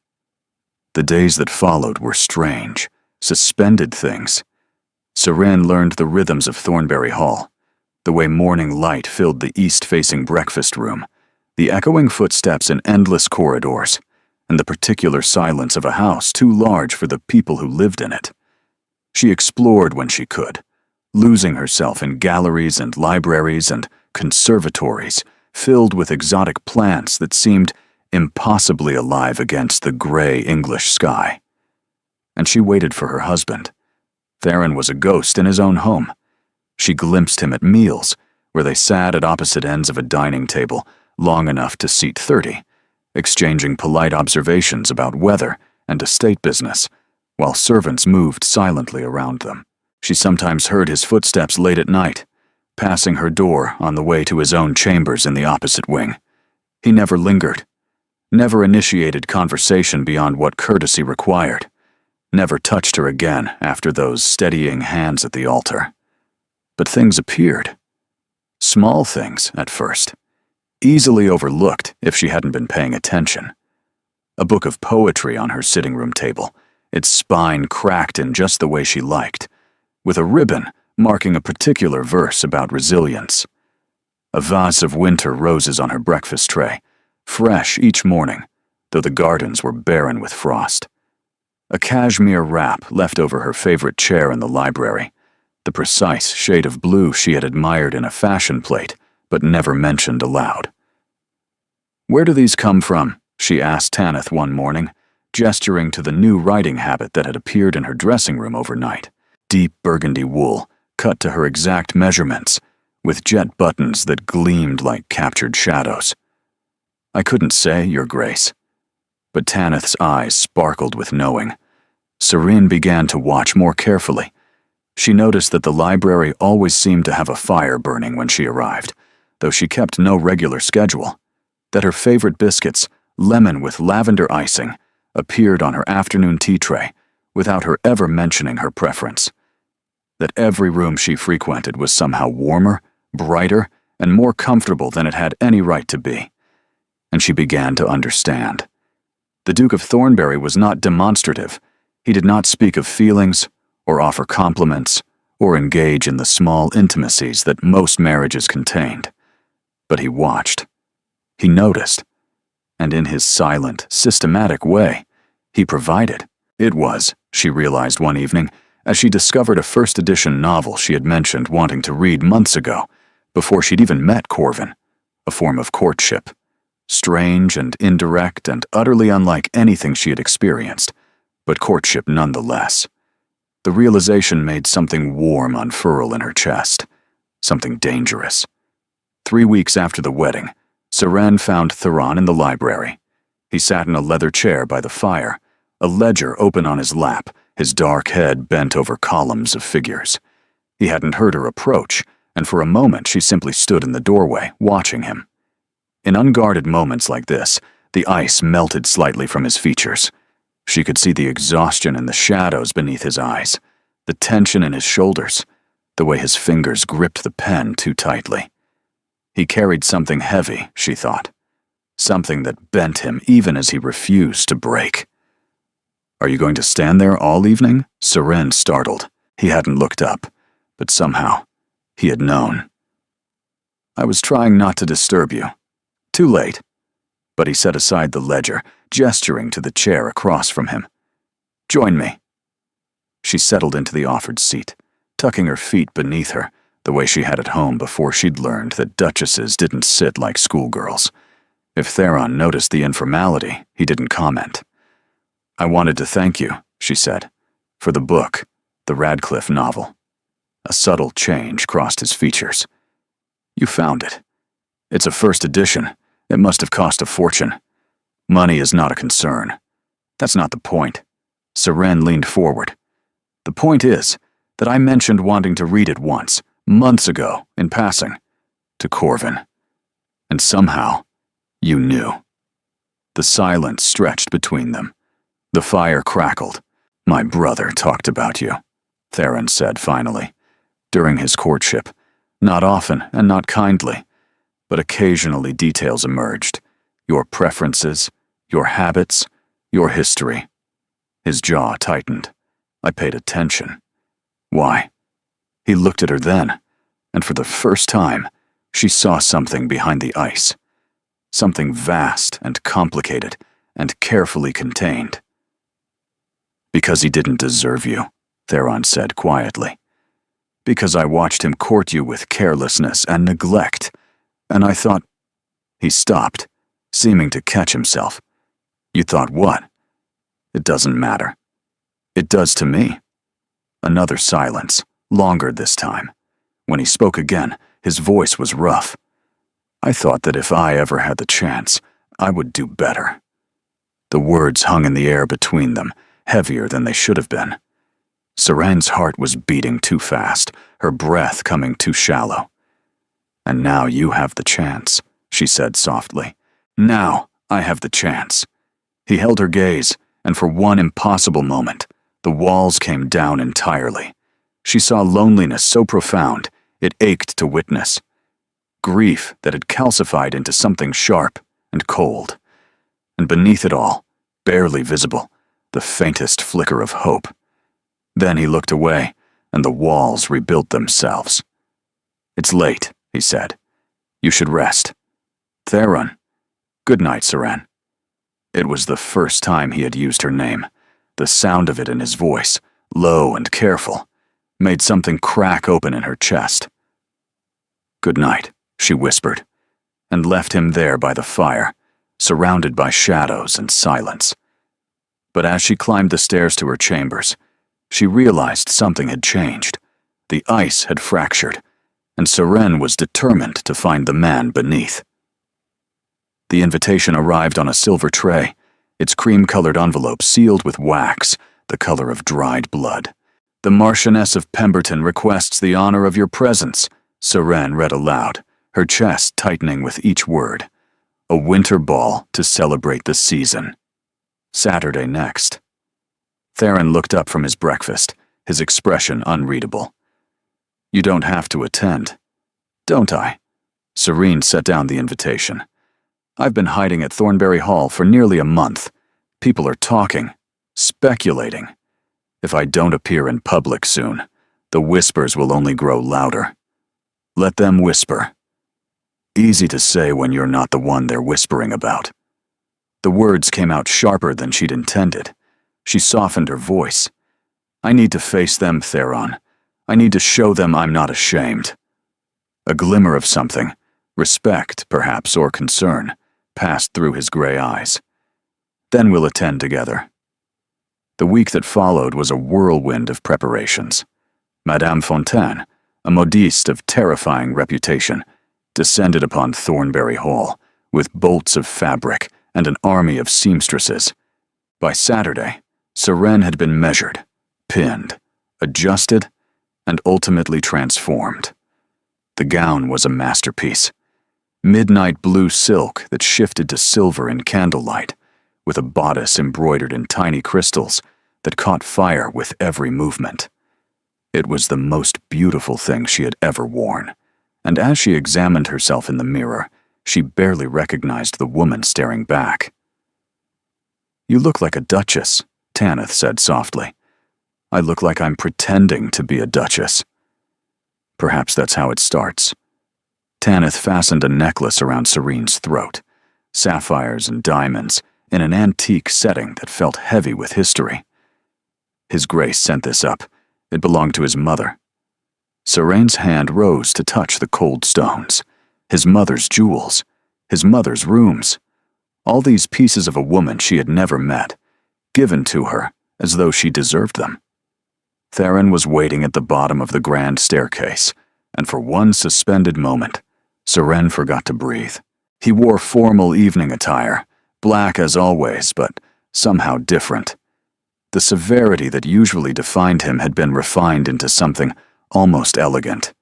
The days that followed were strange, suspended things. Seren learned the rhythms of Thornbury Hall, the way morning light filled the east-facing breakfast room, the echoing footsteps in endless corridors, and the particular silence of a house too large for the people who lived in it. She explored when she could, losing herself in galleries and libraries and conservatories filled with exotic plants that seemed impossibly alive against the gray English sky. And she waited for her husband. Theron was a ghost in his own home. She glimpsed him at meals, where they sat at opposite ends of a dining table, long enough to seat 30, exchanging polite observations about weather and estate business, while servants moved silently around them. She sometimes heard his footsteps late at night, passing her door on the way to his own chambers in the opposite wing. He never lingered, never initiated conversation beyond what courtesy required, never touched her again after those steadying hands at the altar. But things appeared. Small things, at first, easily overlooked if she hadn't been paying attention. A book of poetry on her sitting room table, its spine cracked in just the way she liked, with a ribbon marking a particular verse about resilience. A vase of winter roses on her breakfast tray, fresh each morning, though the gardens were barren with frost. A cashmere wrap left over her favorite chair in the library, the precise shade of blue she had admired in a fashion plate, but never mentioned aloud. "Where do these come from?" she asked Tanith one morning, gesturing to the new writing habit that had appeared in her dressing room overnight. Deep burgundy wool, cut to her exact measurements, with jet buttons that gleamed like captured shadows. "I couldn't say, Your Grace." But Tanith's eyes sparkled with knowing. Seren began to watch more carefully. She noticed that the library always seemed to have a fire burning when she arrived, though she kept no regular schedule. That her favorite biscuits, lemon with lavender icing, appeared on her afternoon tea tray, without her ever mentioning her preference. That every room she frequented was somehow warmer, brighter, and more comfortable than it had any right to be. And she began to understand. The Duke of Thornbury was not demonstrative. He did not speak of feelings, or offer compliments, or engage in the small intimacies that most marriages contained. But he watched. He noticed. And in his silent, systematic way, he provided. It was, she realized one evening, as she discovered a first-edition novel she had mentioned wanting to read months ago, before she'd even met Corvin, a form of courtship. Strange and indirect and utterly unlike anything she had experienced, but courtship nonetheless. The realization made something warm unfurl in her chest, something dangerous. 3 weeks after the wedding, Seren found Theron in the library. He sat in a leather chair by the fire, a ledger open on his lap, his dark head bent over columns of figures. He hadn't heard her approach, and for a moment she simply stood in the doorway, watching him. In unguarded moments like this, the ice melted slightly from his features. She could see the exhaustion in the shadows beneath his eyes, the tension in his shoulders, the way his fingers gripped the pen too tightly. He carried something heavy, she thought. Something that bent him even as he refused to break. "Are you going to stand there all evening?" Seren startled. He hadn't looked up, but somehow he had known. "I was trying not to disturb you. Too late." But he set aside the ledger, gesturing to the chair across from him. "Join me." She settled into the offered seat, tucking her feet beneath her, the way she had at home before she'd learned that duchesses didn't sit like schoolgirls. If Theron noticed the informality, he didn't comment. "I wanted to thank you," she said, "for the book, the Radcliffe novel." A subtle change crossed his features. "You found it. It's a first edition. It must have cost a fortune. Money is not a concern. That's not the point." Seren leaned forward. "The point is that I mentioned wanting to read it once, months ago, in passing, to Corvin. And somehow, you knew." The silence stretched between them. The fire crackled. "My brother talked about you," Theron said finally. "During his courtship. Not often and not kindly, but occasionally details emerged. Your preferences, your habits, your history." His jaw tightened. I paid attention. "Why?" He looked at her then, and for the first time, she saw something behind the ice. Something vast and complicated and carefully contained. "Because he didn't deserve you," Theron said quietly. "Because I watched him court you with carelessness and neglect, and I thought—" He stopped, seeming to catch himself. "You thought what?" "It doesn't matter." "It does to me." Another silence, longer this time. When he spoke again, his voice was rough. "I thought that if I ever had the chance, I would do better." The words hung in the air between them, heavier than they should have been. Seren's heart was beating too fast, her breath coming too shallow. "And now you have the chance," she said softly. "Now I have the chance." He held her gaze, and for one impossible moment, the walls came down entirely. She saw loneliness so profound, it ached to witness. Grief that had calcified into something sharp and cold. And beneath it all, barely visible, the faintest flicker of hope. Then he looked away, and the walls rebuilt themselves. "It's late," he said. "You should rest." "Theron." "Good night, Seren." It was the first time he had used her name. The sound of it in his voice, low and careful, made something crack open in her chest. "Good night," she whispered, and left him there by the fire, surrounded by shadows and silence. But as she climbed the stairs to her chambers, she realized something had changed. The ice had fractured, and Seren was determined to find the man beneath. The invitation arrived on a silver tray, its cream-colored envelope sealed with wax, the color of dried blood. "The Marchioness of Pemberton requests the honor of your presence," Seren read aloud, her chest tightening with each word. "A winter ball to celebrate the season. Saturday next." Theron looked up from his breakfast, his expression unreadable. "You don't have to attend." "Don't I?" Serene set down the invitation. "I've been hiding at Thornbury Hall for nearly a month. People are talking, speculating. If I don't appear in public soon, the whispers will only grow louder. Let them whisper. Easy to say when you're not the one they're whispering about." The words came out sharper than she'd intended. She softened her voice. "I need to face them, Theron. I need to show them I'm not ashamed." A glimmer of something, respect, perhaps, or concern, passed through his gray eyes. "Then we'll attend together." The week that followed was a whirlwind of preparations. Madame Fontaine, a modiste of terrifying reputation, descended upon Thornbury Hall with bolts of fabric and an army of seamstresses. By Saturday, Seren had been measured, pinned, adjusted, and ultimately transformed. The gown was a masterpiece. Midnight blue silk that shifted to silver in candlelight, with a bodice embroidered in tiny crystals that caught fire with every movement. It was the most beautiful thing she had ever worn, and as she examined herself in the mirror, she barely recognized the woman staring back. "You look like a duchess," Tanith said softly. "I look like I'm pretending to be a duchess." Perhaps that's how it starts. Tanith fastened a necklace around Serene's throat, sapphires and diamonds, in an antique setting that felt heavy with history. His Grace sent this up. It belonged to his mother. Serene's hand rose to touch the cold stones. His mother's jewels. His mother's rooms. All these pieces of a woman she had never met, given to her as though she deserved them. Theron was waiting at the bottom of the grand staircase, and for one suspended moment, Serene forgot to breathe. He wore formal evening attire, black as always, but somehow different. The severity that usually defined him had been refined into something almost elegant.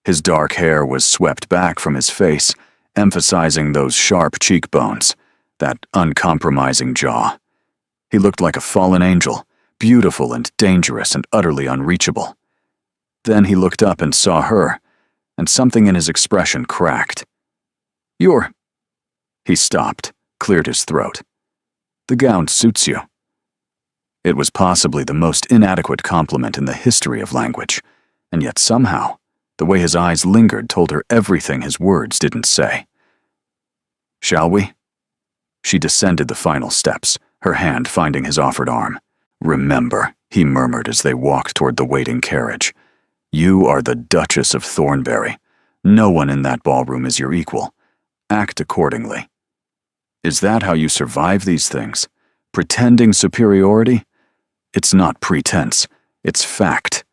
His dark hair was swept back from his face, emphasizing those sharp cheekbones, that uncompromising jaw. He looked like a fallen angel, beautiful and dangerous and utterly unreachable. Then he looked up and saw her, and something in his expression cracked. "You're—" He stopped, cleared his throat. "The gown suits you." It was possibly the most inadequate compliment in the history of language, and yet somehow, the way his eyes lingered told her everything his words didn't say. "Shall we?" She descended the final steps, her hand finding his offered arm. "Remember," he murmured as they walked toward the waiting carriage, "you are the Duchess of Thornbury. No one in that ballroom is your equal. Act accordingly." Is that how you survive these things? Pretending superiority? It's not pretense, it's fact.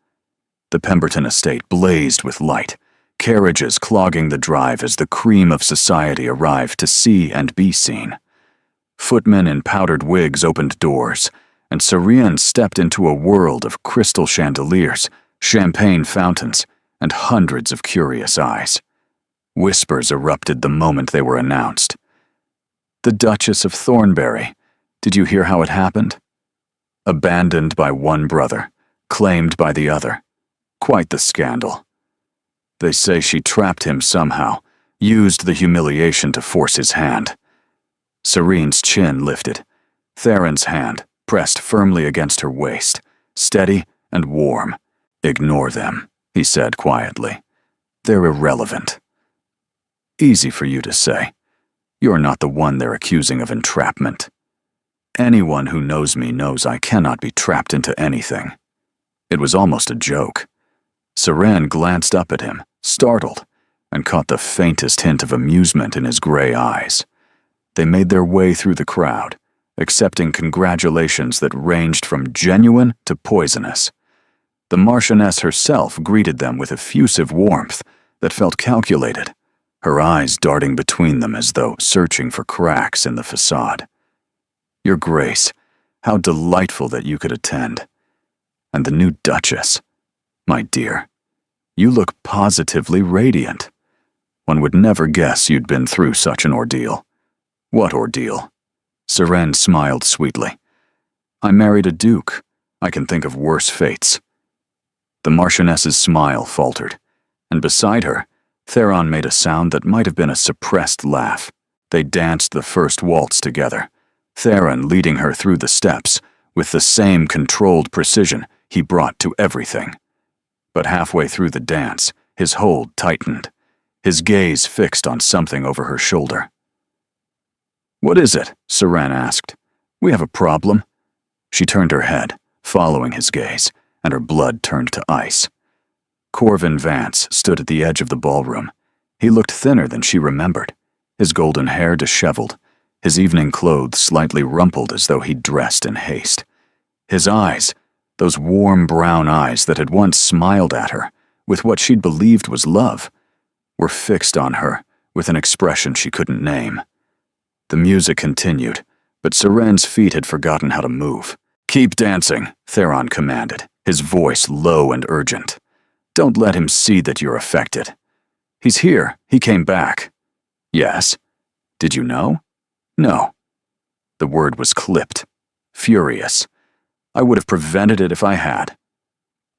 The Pemberton estate blazed with light, carriages clogging the drive as the cream of society arrived to see and be seen. Footmen in powdered wigs opened doors, and Serene stepped into a world of crystal chandeliers, champagne fountains, and hundreds of curious eyes. Whispers erupted the moment they were announced. "The Duchess of Thornbury. Did you hear how it happened? Abandoned by one brother, claimed by the other. Quite the scandal. They say she trapped him somehow, used the humiliation to force his hand." Serene's chin lifted. Theron's hand pressed firmly against her waist, steady and warm. "Ignore them," he said quietly. "They're irrelevant." Easy for you to say. You're not the one they're accusing of entrapment. Anyone who knows me knows I cannot be trapped into anything. It was almost a joke. Serene glanced up at him, startled, and caught the faintest hint of amusement in his gray eyes. They made their way through the crowd, accepting congratulations that ranged from genuine to poisonous. The Marchioness herself greeted them with effusive warmth that felt calculated, her eyes darting between them as though searching for cracks in the facade. "Your Grace, how delightful that you could attend. And the new Duchess. My dear, you look positively radiant. One would never guess you'd been through such an ordeal." "What ordeal?" Serene smiled sweetly. "I married a duke. I can think of worse fates." The Marchioness's smile faltered, and beside her, Theron made a sound that might have been a suppressed laugh. They danced the first waltz together, Theron leading her through the steps with the same controlled precision he brought to everything. But halfway through the dance, his hold tightened, his gaze fixed on something over her shoulder. "What is it?" Serene asked. "We have a problem." She turned her head, following his gaze, and her blood turned to ice. Corvin Vance stood at the edge of the ballroom. He looked thinner than she remembered, his golden hair disheveled, his evening clothes slightly rumpled as though he'd dressed in haste. His eyes, those warm brown eyes that had once smiled at her with what she'd believed was love, were fixed on her with an expression she couldn't name. The music continued, but Serene's feet had forgotten how to move. "Keep dancing," Theron commanded, his voice low and urgent. "Don't let him see that you're affected. He's here. He came back." "Yes." "Did you know?" "No." The word was clipped, furious. "I would have prevented it if I had."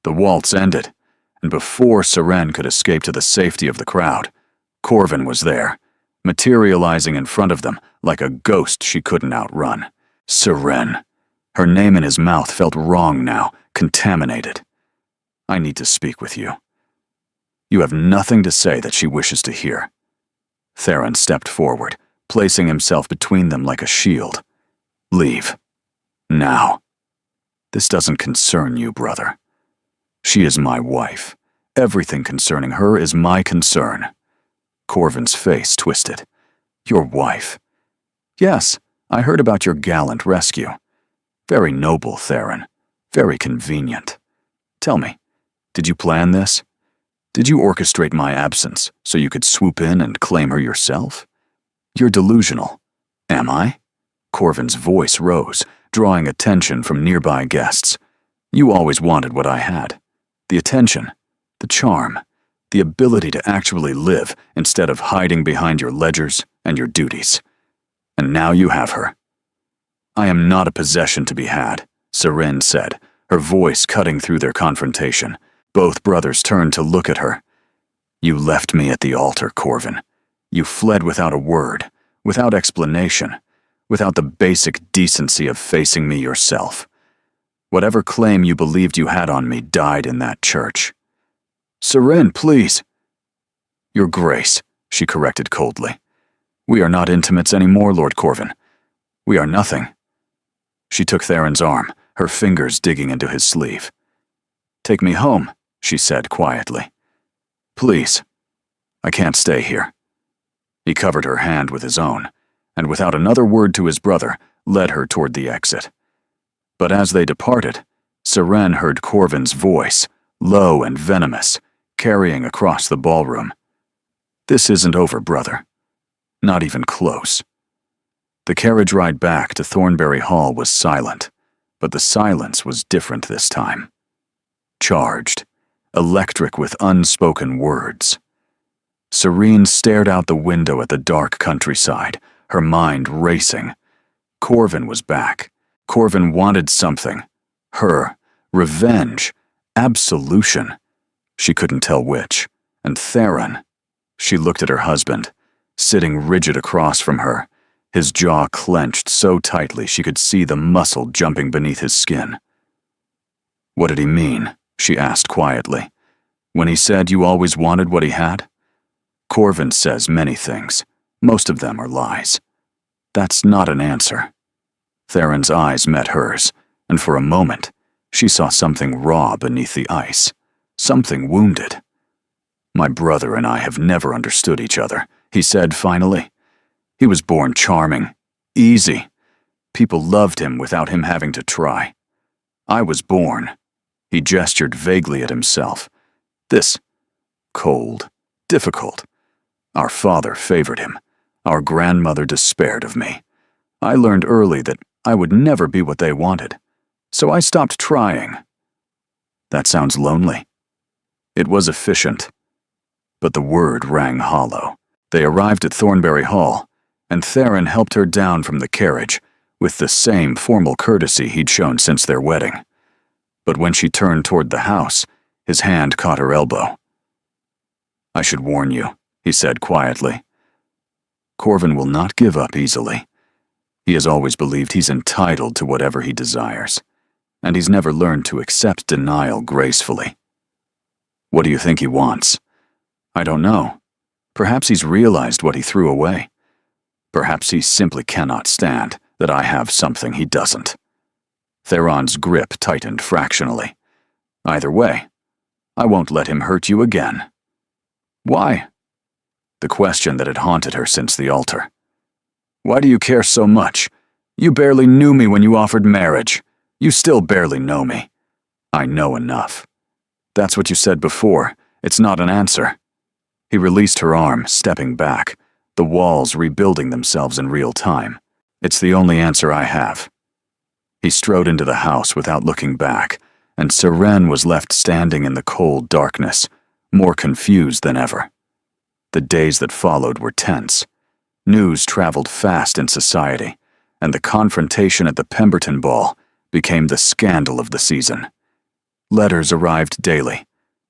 The waltz ended, and before Seren could escape to the safety of the crowd, Corvin was there, materializing in front of them like a ghost she couldn't outrun. Seren. Her name in his mouth felt wrong now, contaminated. I need to speak with you. You have nothing to say that she wishes to hear. Theron stepped forward, placing himself between them like a shield. Leave. Now. This doesn't concern you, brother. She is my wife. Everything concerning her is my concern. Corvin's face twisted. Your wife? Yes, I heard about your gallant rescue. Very noble, Theron. Very convenient. Tell me, did you plan this? Did you orchestrate my absence so you could swoop in and claim her yourself? You're delusional. Am I? Corvin's voice rose, drawing attention from nearby guests. You always wanted what I had. The attention, the charm, the ability to actually live instead of hiding behind your ledgers and your duties. And now you have her. I am not a possession to be had, Seren said, her voice cutting through their confrontation. Both brothers turned to look at her. You left me at the altar, Corvin. You fled without a word, without explanation, without the basic decency of facing me yourself. Whatever claim you believed you had on me died in that church. Seren, please. Your Grace, she corrected coldly. We are not intimates anymore, Lord Corvin. We are nothing. She took Theron's arm, her fingers digging into his sleeve. Take me home, she said quietly. Please. I can't stay here. He covered her hand with his own, and without another word to his brother, led her toward the exit. But as they departed, Seren heard Corvin's voice, low and venomous, carrying across the ballroom. This isn't over, brother. Not even close. The carriage ride back to Thornbury Hall was silent, but the silence was different this time. Charged, electric with unspoken words. Serene stared out the window at the dark countryside, her mind racing. Corvin was back. Corvin wanted something. Her. Revenge. Absolution. She couldn't tell which. And Theron. She looked at her husband, sitting rigid across from her, his jaw clenched so tightly she could see the muscle jumping beneath his skin. What did he mean? She asked quietly. When he said you always wanted what he had? Corvin says many things. Most of them are lies. That's not an answer. Theron's eyes met hers, and for a moment, she saw something raw beneath the ice. Something wounded. My brother and I have never understood each other, he said finally. He was born charming, easy. People loved him without him having to try. I was born. He gestured vaguely at himself. This. Cold. Difficult. Our father favored him. Our grandmother despaired of me. I learned early that I would never be what they wanted, so I stopped trying. That sounds lonely. It was efficient, but the word rang hollow. They arrived at Thornbury Hall, and Theron helped her down from the carriage with the same formal courtesy he'd shown since their wedding. But when she turned toward the house, his hand caught her elbow. I should warn you, he said quietly. Corvin will not give up easily. He has always believed he's entitled to whatever he desires, and he's never learned to accept denial gracefully. What do you think he wants? I don't know. Perhaps he's realized what he threw away. Perhaps he simply cannot stand that I have something he doesn't. Theron's grip tightened fractionally. Either way, I won't let him hurt you again. Why? The question that had haunted her since the altar. Why do you care so much? You barely knew me when you offered marriage. You still barely know me. I know enough. That's what you said before. It's not an answer. He released her arm, stepping back, the walls rebuilding themselves in real time. It's the only answer I have. He strode into the house without looking back, and Seren was left standing in the cold darkness, more confused than ever. The days that followed were tense. News traveled fast in society, and the confrontation at the Pemberton Ball became the scandal of the season. Letters arrived daily.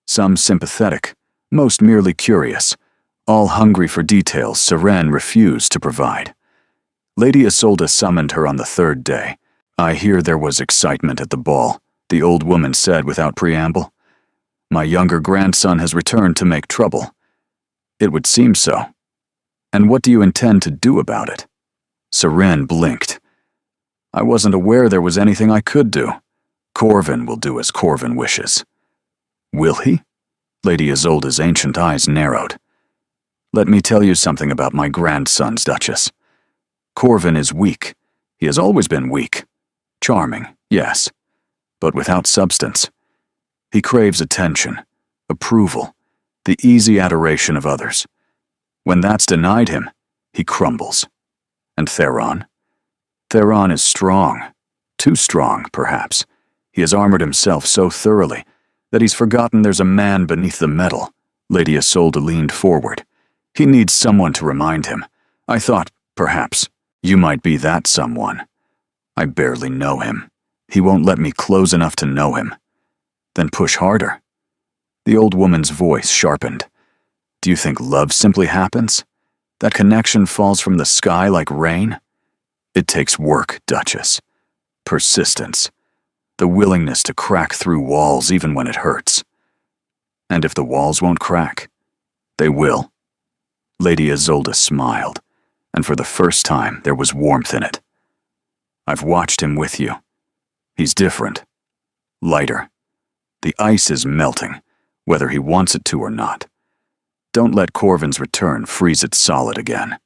Some sympathetic, most merely curious, all hungry for details Seren refused to provide. Lady Isolde summoned her on the third day. "I hear there was excitement at the ball," the old woman said without preamble. "My younger grandson has returned to make trouble." "It would seem so." "And what do you intend to do about it?" Seren blinked. "I wasn't aware there was anything I could do. Corvin will do as Corvin wishes." "Will he?" Lady Isolde's ancient eyes narrowed. "Let me tell you something about my grandsons, Duchess. Corvin is weak. He has always been weak. Charming, yes, but without substance. He craves attention, approval, the easy adoration of others. When that's denied him, he crumbles. And Theron? Theron is strong. Too strong, perhaps. He has armored himself so thoroughly that he's forgotten there's a man beneath the metal." Lady Isolde leaned forward. "He needs someone to remind him. I thought, perhaps, you might be that someone. I barely know him. He won't let me close enough to know him." "Then push harder." The old woman's voice sharpened. "Do you think love simply happens? That connection falls from the sky like rain? It takes work, Duchess. Persistence. The willingness to crack through walls even when it hurts. And if the walls won't crack, they will." Lady Isolde smiled, and for the first time there was warmth in it. "I've watched him with you. He's different. Lighter. The ice is melting, whether he wants it to or not. Don't let Corvin's return freeze it solid again."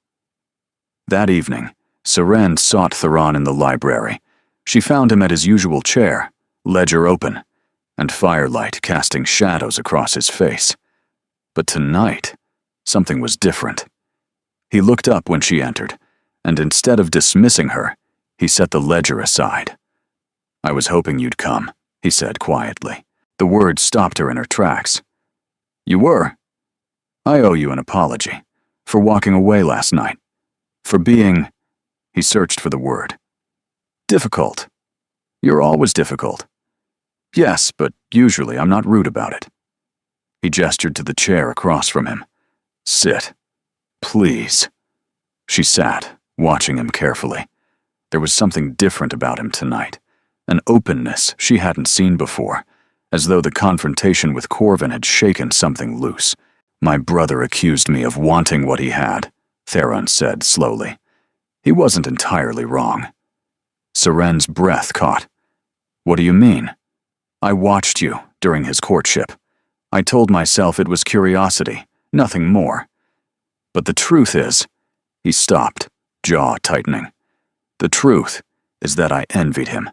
That evening, Seren sought Theron in the library. She found him at his usual chair, ledger open, and firelight casting shadows across his face. But tonight, something was different. He looked up when she entered, and instead of dismissing her, he set the ledger aside. "I was hoping you'd come," he said quietly. The words stopped her in her tracks. "You were? I owe you an apology for walking away last night. For being," he searched for the word, "difficult. You're always difficult." "Yes, but usually I'm not rude about it." He gestured to the chair across from him. "Sit. Please." She sat, watching him carefully. There was something different about him tonight, an openness she hadn't seen before, as though the confrontation with Corvin had shaken something loose. "My brother accused me of wanting what he had," Theron said slowly. "He wasn't entirely wrong." Seren's breath caught. "What do you mean?" "I watched you during his courtship. I told myself it was curiosity, nothing more. But the truth is," he stopped, jaw tightening. "The truth is that I envied him.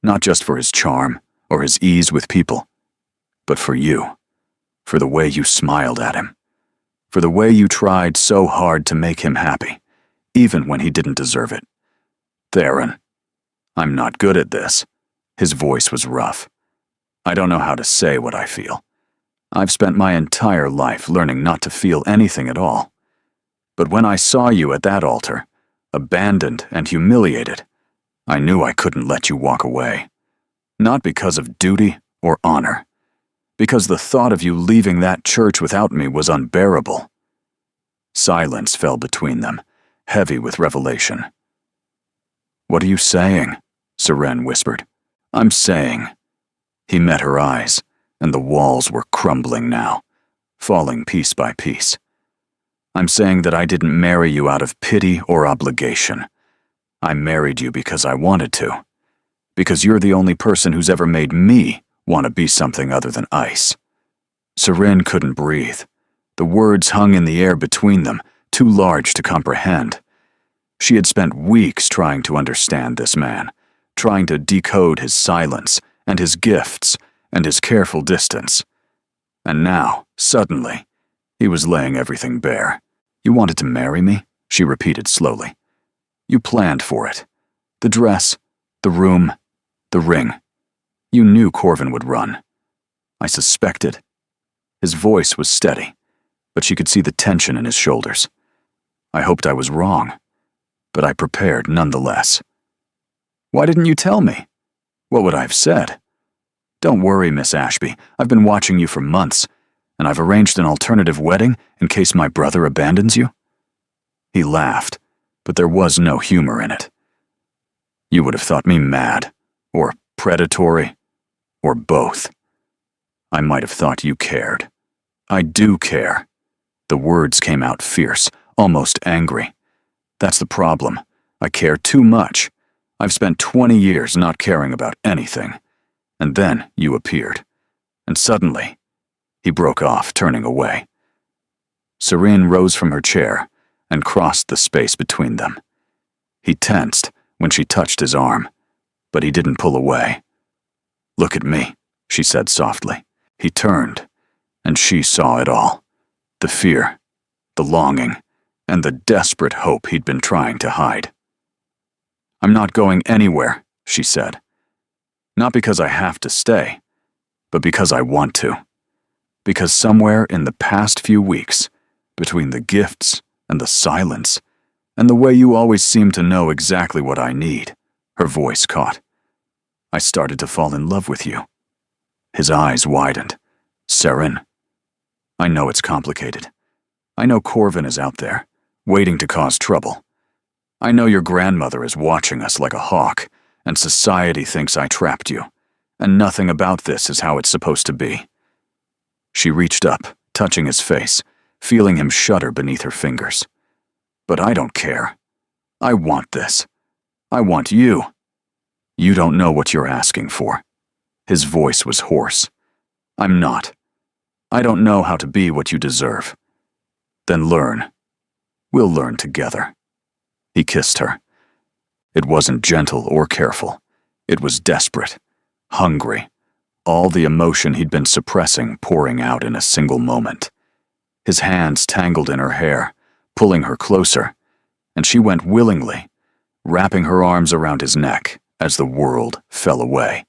Not just for his charm or his ease with people, but for you. For the way you smiled at him. For the way you tried so hard to make him happy, even when he didn't deserve it. Theron, I'm not good at this." His voice was rough. "I don't know how to say what I feel. I've spent my entire life learning not to feel anything at all. But when I saw you at that altar, abandoned and humiliated, I knew I couldn't let you walk away. Not because of duty or honor. Because the thought of you leaving that church without me was unbearable." Silence fell between them, heavy with revelation. "What are you saying?" Seren whispered. "I'm saying." He met her eyes, and the walls were crumbling now, falling piece by piece. "I'm saying that I didn't marry you out of pity or obligation. I married you because I wanted to. Because you're the only person who's ever made me want to be something other than ice." Seren couldn't breathe. The words hung in the air between them, too large to comprehend. She had spent weeks trying to understand this man, trying to decode his silence and his gifts and his careful distance. And now, suddenly, he was laying everything bare. "You wanted to marry me?" she repeated slowly. "You planned for it. The dress, the room, the ring. You knew Corvin would run. I suspected." His voice was steady, but she could see the tension in his shoulders. "I hoped I was wrong, but I prepared nonetheless." "Why didn't you tell me? What would I have said?" Don't worry, Miss Ashby. I've been watching you for months, and I've arranged an alternative wedding in case my brother abandons you." He laughed, but there was no humor in it. "You would have thought me mad, or predatory, or both. I might have thought you cared. I do care." The words came out fierce, almost angry. "That's the problem. I care too much. I've spent 20 years not caring about anything. And then you appeared. And suddenly," he broke off, turning away. Serene rose from her chair and crossed the space between them. He tensed when she touched his arm, but he didn't pull away. "Look at me," she said softly. He turned, and she saw it all. The fear, the longing, and the desperate hope he'd been trying to hide. "I'm not going anywhere," she said. "Not because I have to stay, but because I want to. Because somewhere in the past few weeks, between the gifts and the silence, and the way you always seem to know exactly what I need," her voice caught, "I started to fall in love with you." His eyes widened. "Seren, I know it's complicated. I know Corvin is out there, waiting to cause trouble. I know your grandmother is watching us like a hawk, and society thinks I trapped you, and nothing about this is how it's supposed to be." She reached up, touching his face, feeling him shudder beneath her fingers. "But I don't care. I want this. I want you. You don't know what you're asking for." His voice was hoarse. "I'm not. I don't know how to be what you deserve. Then learn. We'll learn together." He kissed her. It wasn't gentle or careful. It was desperate, hungry, all the emotion he'd been suppressing pouring out in a single moment. His hands tangled in her hair, pulling her closer, and she went willingly, wrapping her arms around his neck as the world fell away.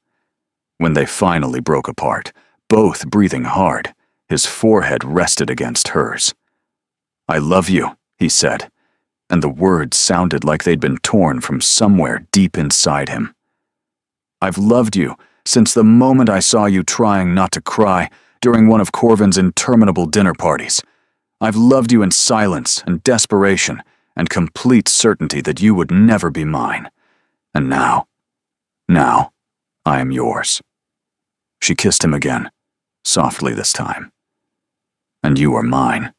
When they finally broke apart, both breathing hard, his forehead rested against hers. "I love you," he said, and the words sounded like they'd been torn from somewhere deep inside him. "I've loved you since the moment I saw you trying not to cry during one of Corvin's interminable dinner parties. I've loved you in silence and desperation and complete certainty that you would never be mine. And now, I am yours." She kissed him again, softly this time. "And you are mine."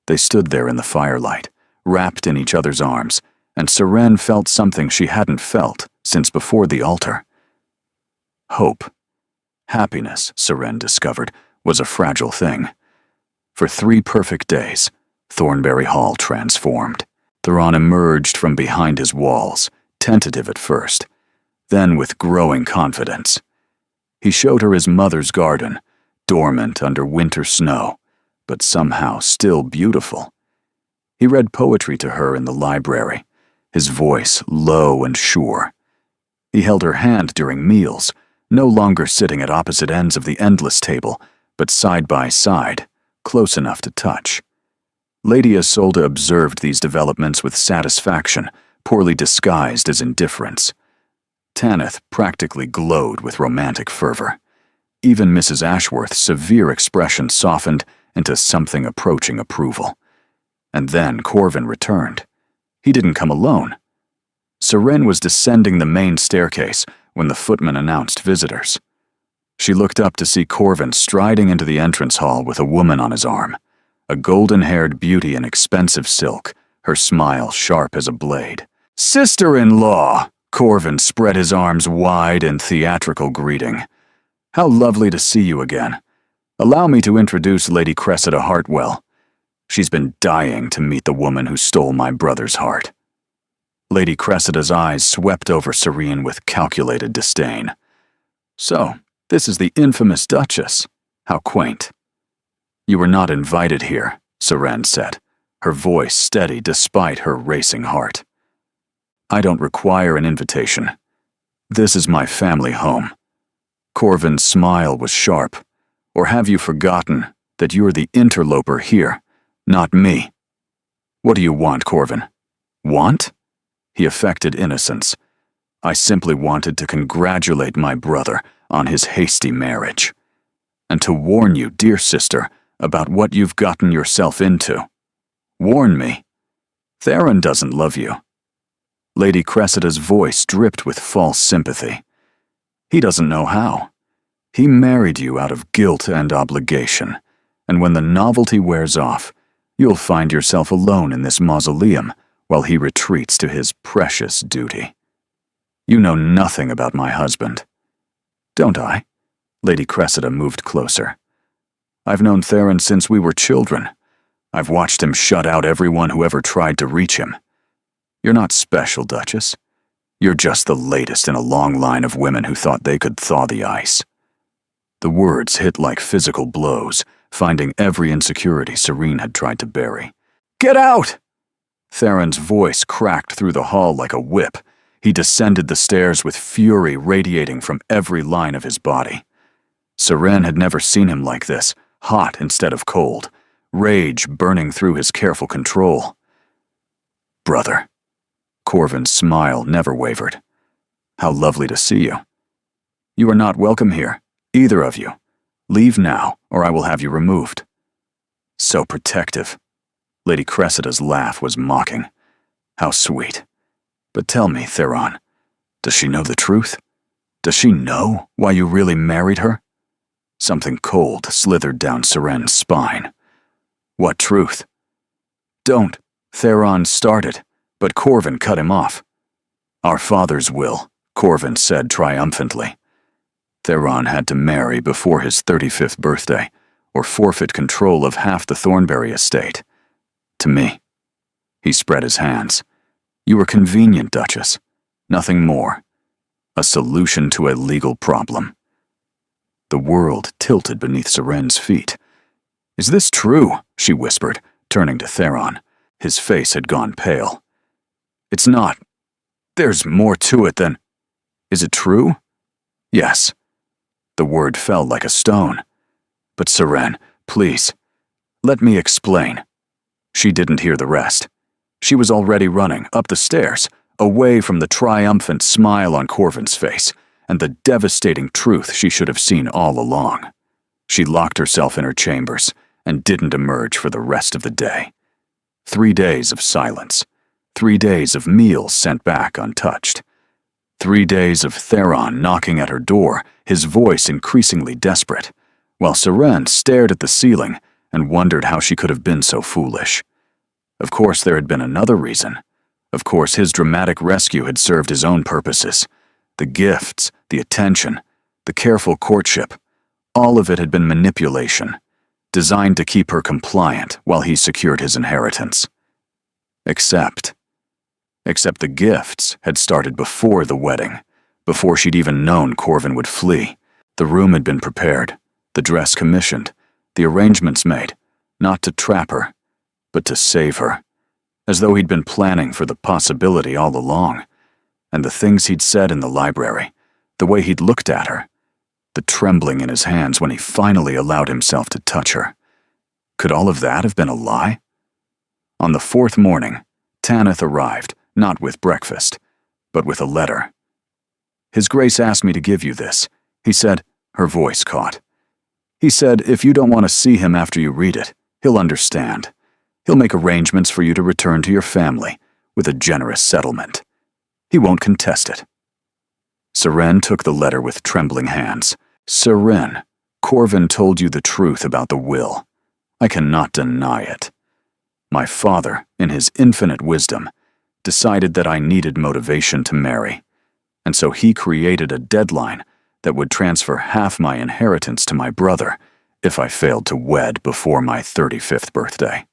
They stood there in the firelight, wrapped in each other's arms, and Seren felt something she hadn't felt since before the altar. Hope. Happiness, Seren discovered, was a fragile thing. For 3 perfect days, Thornberry Hall transformed. Theron emerged from behind his walls, tentative at first, then with growing confidence. He showed her his mother's garden, dormant under winter snow, but somehow still beautiful. He read poetry to her in the library, his voice low and sure. He held her hand during meals, no longer sitting at opposite ends of the endless table, but side by side, close enough to touch. Lady Isolde observed these developments with satisfaction, poorly disguised as indifference. Tanith practically glowed with romantic fervor. Even Mrs. Ashworth's severe expression softened into something approaching approval. And then Corvin returned. He didn't come alone. Seren was descending the main staircase when the footman announced visitors. She looked up to see Corvin striding into the entrance hall with a woman on his arm, a golden-haired beauty in expensive silk, her smile sharp as a blade. "Sister-in-law!" Corvin spread his arms wide in theatrical greeting. "How lovely to see you again. Allow me to introduce Lady Cressida Hartwell. She's been dying to meet the woman who stole my brother's heart." Lady Cressida's eyes swept over Serene with calculated disdain. "So, this is the infamous Duchess. How quaint." "You were not invited here," Seren said, her voice steady despite her racing heart. "I don't require an invitation. This is my family home." Corvin's smile was sharp. "Or have you forgotten that you're the interloper here, not me?" "What do you want, Corvin?" "Want?" He affected innocence. "I simply wanted to congratulate my brother on his hasty marriage. And to warn you, dear sister, about what you've gotten yourself into. Warn me. Theron doesn't love you." Lady Cressida's voice dripped with false sympathy. "He doesn't know how. He married you out of guilt and obligation, and when the novelty wears off, you'll find yourself alone in this mausoleum while he retreats to his precious duty. You know nothing about my husband." "Don't I?" Lady Cressida moved closer. "I've known Theron since we were children. I've watched him shut out everyone who ever tried to reach him. You're not special, Duchess. You're just the latest in a long line of women who thought they could thaw the ice." The words hit like physical blows, finding every insecurity Serene had tried to bury. "Get out!" Theron's voice cracked through the hall like a whip. He descended the stairs with fury radiating from every line of his body. Serene had never seen him like this, hot instead of cold, rage burning through his careful control. "Brother." Corvin's smile never wavered. "How lovely to see you. You are not welcome here, either of you. Leave now, or I will have you removed." "So protective." Lady Cressida's laugh was mocking. "How sweet. But tell me, Theron, does she know the truth? Does she know why you really married her?" Something cold slithered down Serene's spine. "What truth?" "Don't," Theron started, but Corvin cut him off. "Our father's will," Corvin said triumphantly. Theron had to marry before his 35th birthday, or forfeit control of half the Thornbury estate. To me. He spread his hands. "You were convenient, Duchess. Nothing more. A solution to a legal problem." The world tilted beneath Serene's feet. "Is this true?" she whispered, turning to Theron. His face had gone pale. "It's not. There's more to it than—" "Is it true?" "Yes." The word fell like a stone. "But Serene, please, let me explain." She didn't hear the rest. She was already running up the stairs, away from the triumphant smile on Corvin's face, and the devastating truth she should have seen all along. She locked herself in her chambers and didn't emerge for the rest of the day. 3 days of silence. 3 days of meals sent back untouched. 3 days of Theron knocking at her door, his voice increasingly desperate, while Serene stared at the ceiling and wondered how she could have been so foolish. Of course there had been another reason. Of course his dramatic rescue had served his own purposes. The gifts, the attention, the careful courtship, all of it had been manipulation, designed to keep her compliant while he secured his inheritance. Except the gifts had started before the wedding, before she'd even known Corvin would flee. The room had been prepared, the dress commissioned, the arrangements made, not to trap her, but to save her, as though he'd been planning for the possibility all along. And the things he'd said in the library, the way he'd looked at her, the trembling in his hands when he finally allowed himself to touch her. Could all of that have been a lie? On the 4th morning, Tanith arrived, not with breakfast, but with a letter. "His Grace asked me to give you this," he said, her voice caught. "He said if you don't want to see him after you read it, he'll understand. He'll make arrangements for you to return to your family with a generous settlement. He won't contest it." Serene took the letter with trembling hands. "Serene, Corvin told you the truth about the will. I cannot deny it. My father, in his infinite wisdom, decided that I needed motivation to marry, and so he created a deadline that would transfer half my inheritance to my brother if I failed to wed before my 35th birthday.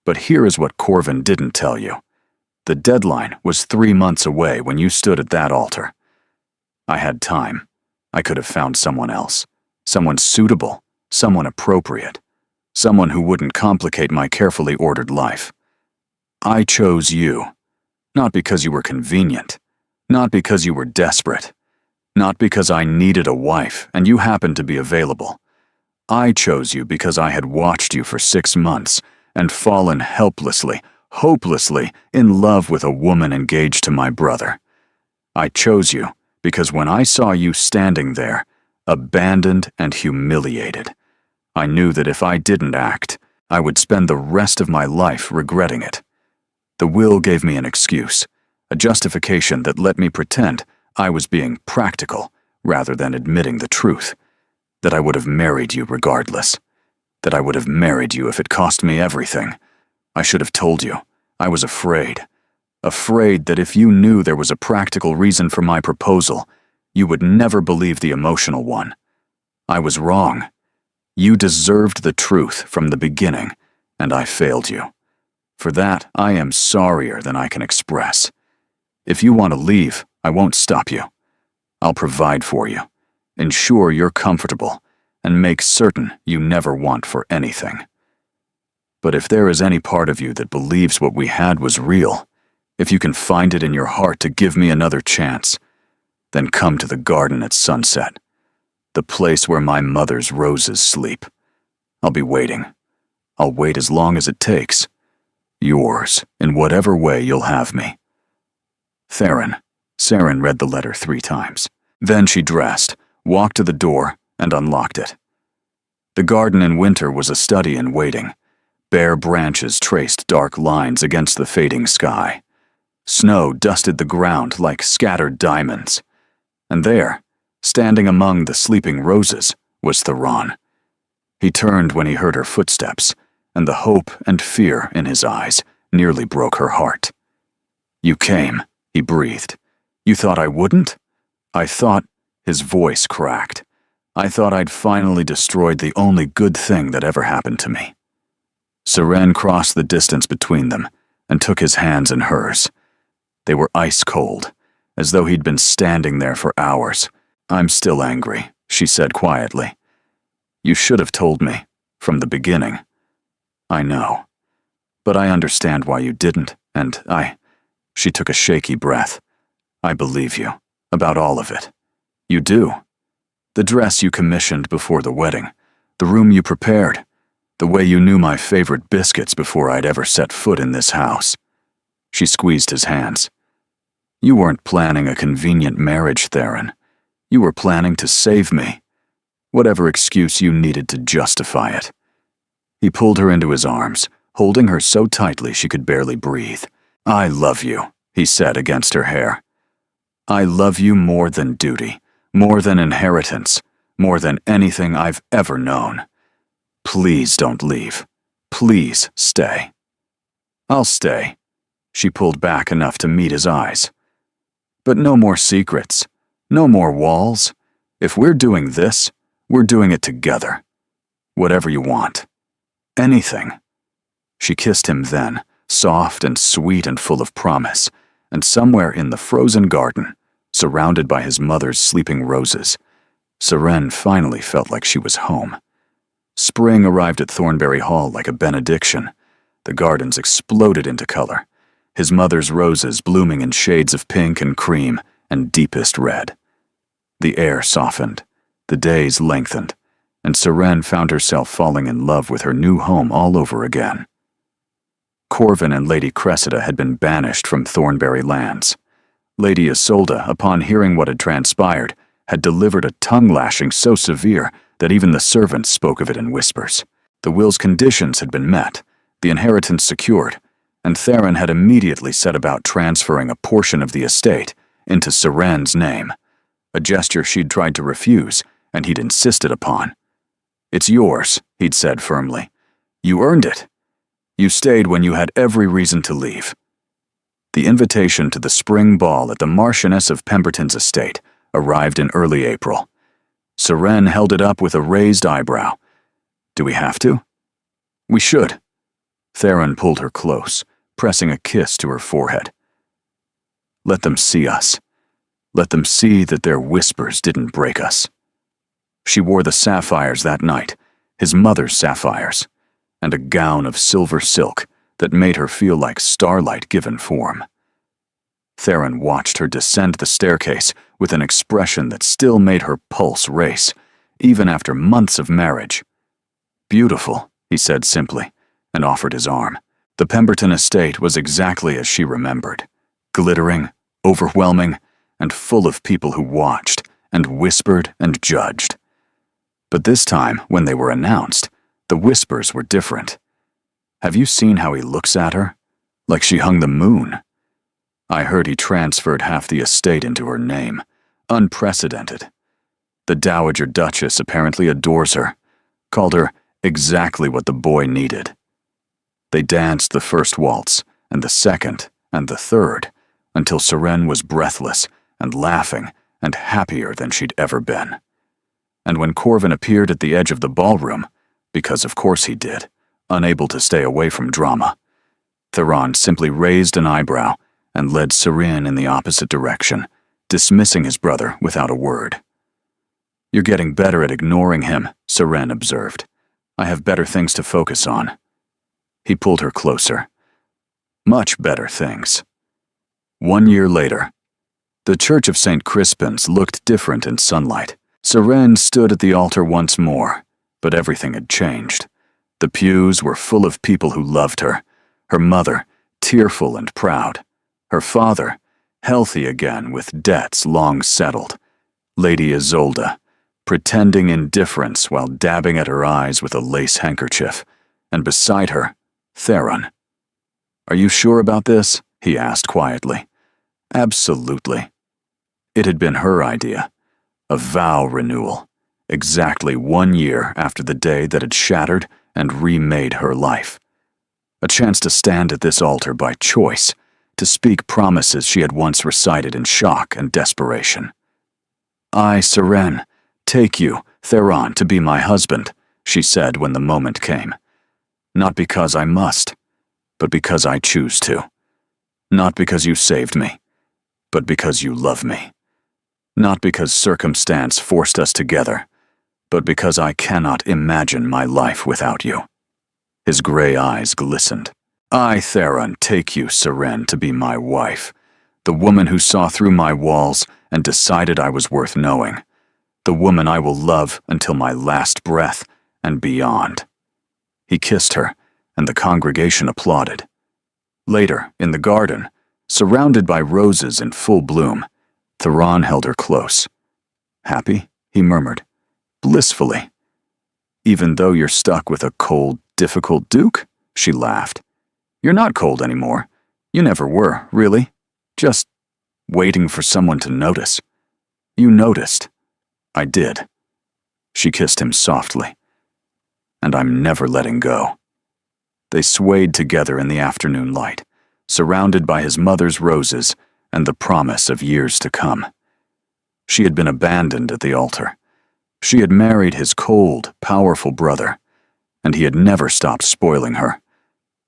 But here is what Corvin didn't tell you. The deadline was 3 months away when you stood at that altar. I had time. I could have found someone else, someone suitable, someone appropriate, someone who wouldn't complicate my carefully ordered life. I chose you, not because you were convenient, not because you were desperate, not because I needed a wife and you happened to be available. I chose you because I had watched you for 6 months and fallen helplessly, hopelessly in love with a woman engaged to my brother. I chose you Because when I saw you standing there, abandoned and humiliated, I knew that if I didn't act, I would spend the rest of my life regretting it. The will gave me an excuse, a justification that let me pretend I was being practical rather than admitting the truth, that I would have married you regardless, that I would have married you if it cost me everything. I should have told you. I was afraid that if you knew there was a practical reason for my proposal, you would never believe the emotional one. I was wrong. You deserved the truth from the beginning, and I failed you. For that, I am sorrier than I can express. If you want to leave, I won't stop you. I'll provide for you, ensure you're comfortable, and make certain you never want for anything. But if there is any part of you that believes what we had was real, if you can find it in your heart to give me another chance, then come to the garden at sunset, the place where my mother's roses sleep. I'll be waiting. I'll wait as long as it takes. Yours, in whatever way you'll have me. Theron. Saren read the letter 3 times. Then she dressed, walked to the door, and unlocked it. The garden in winter was a study in waiting. Bare branches traced dark lines against the fading sky. Snow dusted the ground like scattered diamonds. And there, standing among the sleeping roses, was Theron. He turned when he heard her footsteps, and the hope and fear in his eyes nearly broke her heart. "You came," he breathed. "You thought I wouldn't? I thought," his voice cracked, "I thought I'd finally destroyed the only good thing that ever happened to me." Saren crossed the distance between them and took his hands in hers. They were ice cold, as though he'd been standing there for hours. "I'm still angry," she said quietly. "You should have told me, from the beginning." "I know. But I understand why you didn't, and She took a shaky breath. "I believe you, about all of it. You do. The dress you commissioned before the wedding, the room you prepared, the way you knew my favorite biscuits before I'd ever set foot in this house." She squeezed his hands. "You weren't planning a convenient marriage, Theron. You were planning to save me. Whatever excuse you needed to justify it." He pulled her into his arms, holding her so tightly she could barely breathe. "I love you," he said against her hair. "I love you more than duty, more than inheritance, more than anything I've ever known. Please don't leave. Please stay." "I'll stay." She pulled back enough to meet his eyes. "But no more secrets. No more walls. If we're doing this, we're doing it together. Whatever you want. Anything." She kissed him then, soft and sweet and full of promise, and somewhere in the frozen garden, surrounded by his mother's sleeping roses, Saren finally felt like she was home. Spring arrived at Thornberry Hall like a benediction. The gardens exploded into color, his mother's roses blooming in shades of pink and cream and deepest red. The air softened, the days lengthened, and Saren found herself falling in love with her new home all over again. Corvin and Lady Cressida had been banished from Thornberry lands. Lady Isolde, upon hearing what had transpired, had delivered a tongue-lashing so severe that even the servants spoke of it in whispers. The will's conditions had been met, the inheritance secured, and Theron had immediately set about transferring a portion of the estate into Saren's name, a gesture she'd tried to refuse and he'd insisted upon. "It's yours," he'd said firmly. "You earned it. You stayed when you had every reason to leave." The invitation to the spring ball at the Marchioness of Pemberton's estate arrived in early April. Saren held it up with a raised eyebrow. "Do we have to?" "We should." Theron pulled her close, pressing a kiss to her forehead. "Let them see us. Let them see that their whispers didn't break us." She wore the sapphires that night, his mother's sapphires, and a gown of silver silk that made her feel like starlight given form. Theron watched her descend the staircase with an expression that still made her pulse race, even after months of marriage. "Beautiful," he said simply, and offered his arm. The Pemberton estate was exactly as she remembered, glittering, overwhelming, and full of people who watched and whispered and judged. But this time, when they were announced, the whispers were different. Have you seen how he looks at her? Like she hung the moon. I heard he transferred half the estate into her name. Unprecedented. The Dowager Duchess apparently adores her, called her exactly what the boy needed. They danced the first waltz, and the second, and the third, until Seren was breathless and laughing and happier than she'd ever been. And when Corvin appeared at the edge of the ballroom, because of course he did, unable to stay away from drama, Theron simply raised an eyebrow and led Seren in the opposite direction, dismissing his brother without a word. "You're getting better at ignoring him," Seren observed. "I have better things to focus on." He pulled her closer. Much better things. 1 year later, the Church of St. Crispin's looked different in sunlight. Seren stood at the altar once more, but everything had changed. The pews were full of people who loved her. Her mother, tearful and proud. Her father, healthy again with debts long settled. Lady Isolde, pretending indifference while dabbing at her eyes with a lace handkerchief. And beside her, Theron. "Are you sure about this?" he asked quietly. "Absolutely." It had been her idea. A vow renewal, exactly 1 year after the day that had shattered and remade her life. A chance to stand at this altar by choice, to speak promises she had once recited in shock and desperation. "I, Seren, take you, Theron, to be my husband," she said when the moment came. "Not because I must, but because I choose to. Not because you saved me, but because you love me. Not because circumstance forced us together, but because I cannot imagine my life without you." His gray eyes glistened. "I, Theron, take you, Seren, to be my wife, the woman who saw through my walls and decided I was worth knowing, the woman I will love until my last breath and beyond." He kissed her, and the congregation applauded. Later, in the garden, surrounded by roses in full bloom, Theron held her close. "Happy?" he murmured. "Blissfully." "Even though you're stuck with a cold, difficult duke?" she laughed. "You're not cold anymore. You never were, really. Just waiting for someone to notice." "You noticed." "I did." She kissed him softly. "And I'm never letting go." They swayed together in the afternoon light, surrounded by his mother's roses and the promise of years to come. She had been abandoned at the altar. She had married his cold, powerful brother, and he had never stopped spoiling her.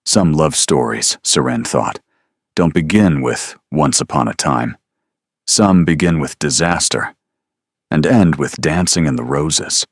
Some love stories, Seren thought, don't begin with "once upon a time." Some begin with disaster and end with dancing in the roses.